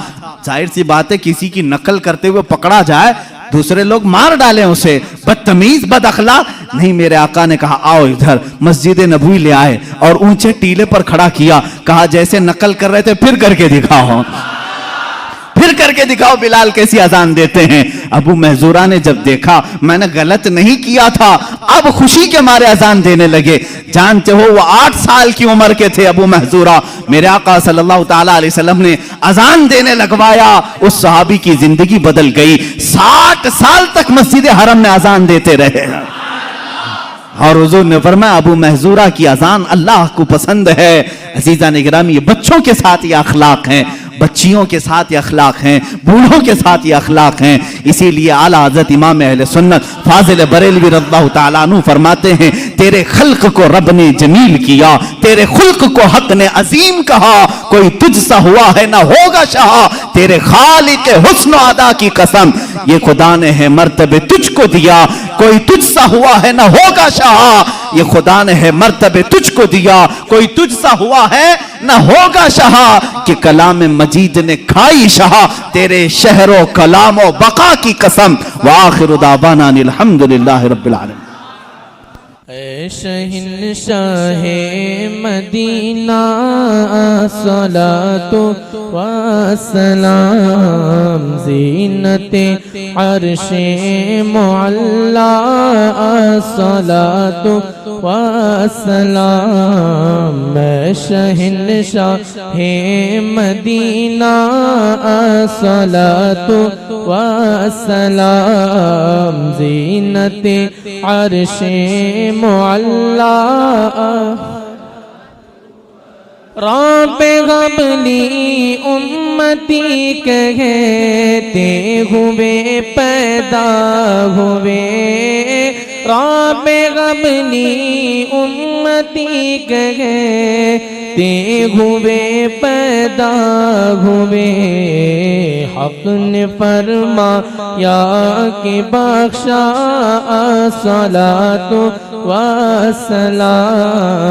जाहिर सी बात है, किसी की नकल करते हुए पकड़ा जाए, दूसरे लोग मार डालें उसे, बदतमीज बद अखलाक। नहीं, मेरे आका ने कहा आओ इधर। मस्जिद नबवी ले आए और ऊंचे टीले पर खड़ा किया, कहा जैसे नकल कर रहे थे फिर करके दिखाओ, फिर करके दिखाओ बिलाल कैसी अजान देते हैं। अबू महजूरा ने जब देखा मैंने गलत नहीं किया था, अब खुशी के मारे अजान देने लगे। जानते हो वो 8 साल की उम्र के थे अबू महजूरा। मेरे आका सल्लल्लाहु ताला अलैहि वसल्लम ने अजान देने लगवाया, उस सहाबी की जिंदगी बदल गई। 60 साल तक मस्जिद हरम में अजान देते रहे और हुजूर ने फरमाया अबू महजूरा की अजान अल्लाह को पसंद है। अजीजा ने गिरामी, ये बच्चों के साथ ये अखलाक हैं, बच्चियों के साथ ये अखलाक हैं, बूढ़ों के साथ ये अखलाक हैं। इसीलिए आला हज़रत इमाम अहले सुन्नत फाजिल बरेलवी रज़ियल्लाहु ताला अन्हु फरमाते हैं, तेरे खल्क को रब ने जमील किया, तेरे खुल्क को हक ने अजीम कहा, कोई तुझसा हुआ है ना होगा शाह, तेरे खालिक हुस्न अदा की कसम, ये खुदा ने है मर्तबे तुझको दिया, कोई तुझसा हुआ है ना होगा शाह, ये खुदा ने है मर्तबे तुझको दिया, कोई तुझसा हुआ है ना होगा शाह, कि कलाम मजीद ने खाई शाह, तेरे शहरो कलामो बका की कसम। व आखिरु दावाना अल्हम्दुलिल्लाहि रब्बिल आलमीन। ऐ शहंशाहे मदीना सलातो व सलाम, ज़ीनते अर्शे मुअल्ला सलातो व सलाम। ऐ शहंशाहे मदीना सलातो व सलाम, ज़ीनते अर्शे मुअल्ला। रब्बे गबली उम्मती कहते हुए पैदा हुए, रब्बे गबली उम्मती कहते हुए पैदा हुए। हक ने फरमाया कि बख्शा सलातो व सलाम।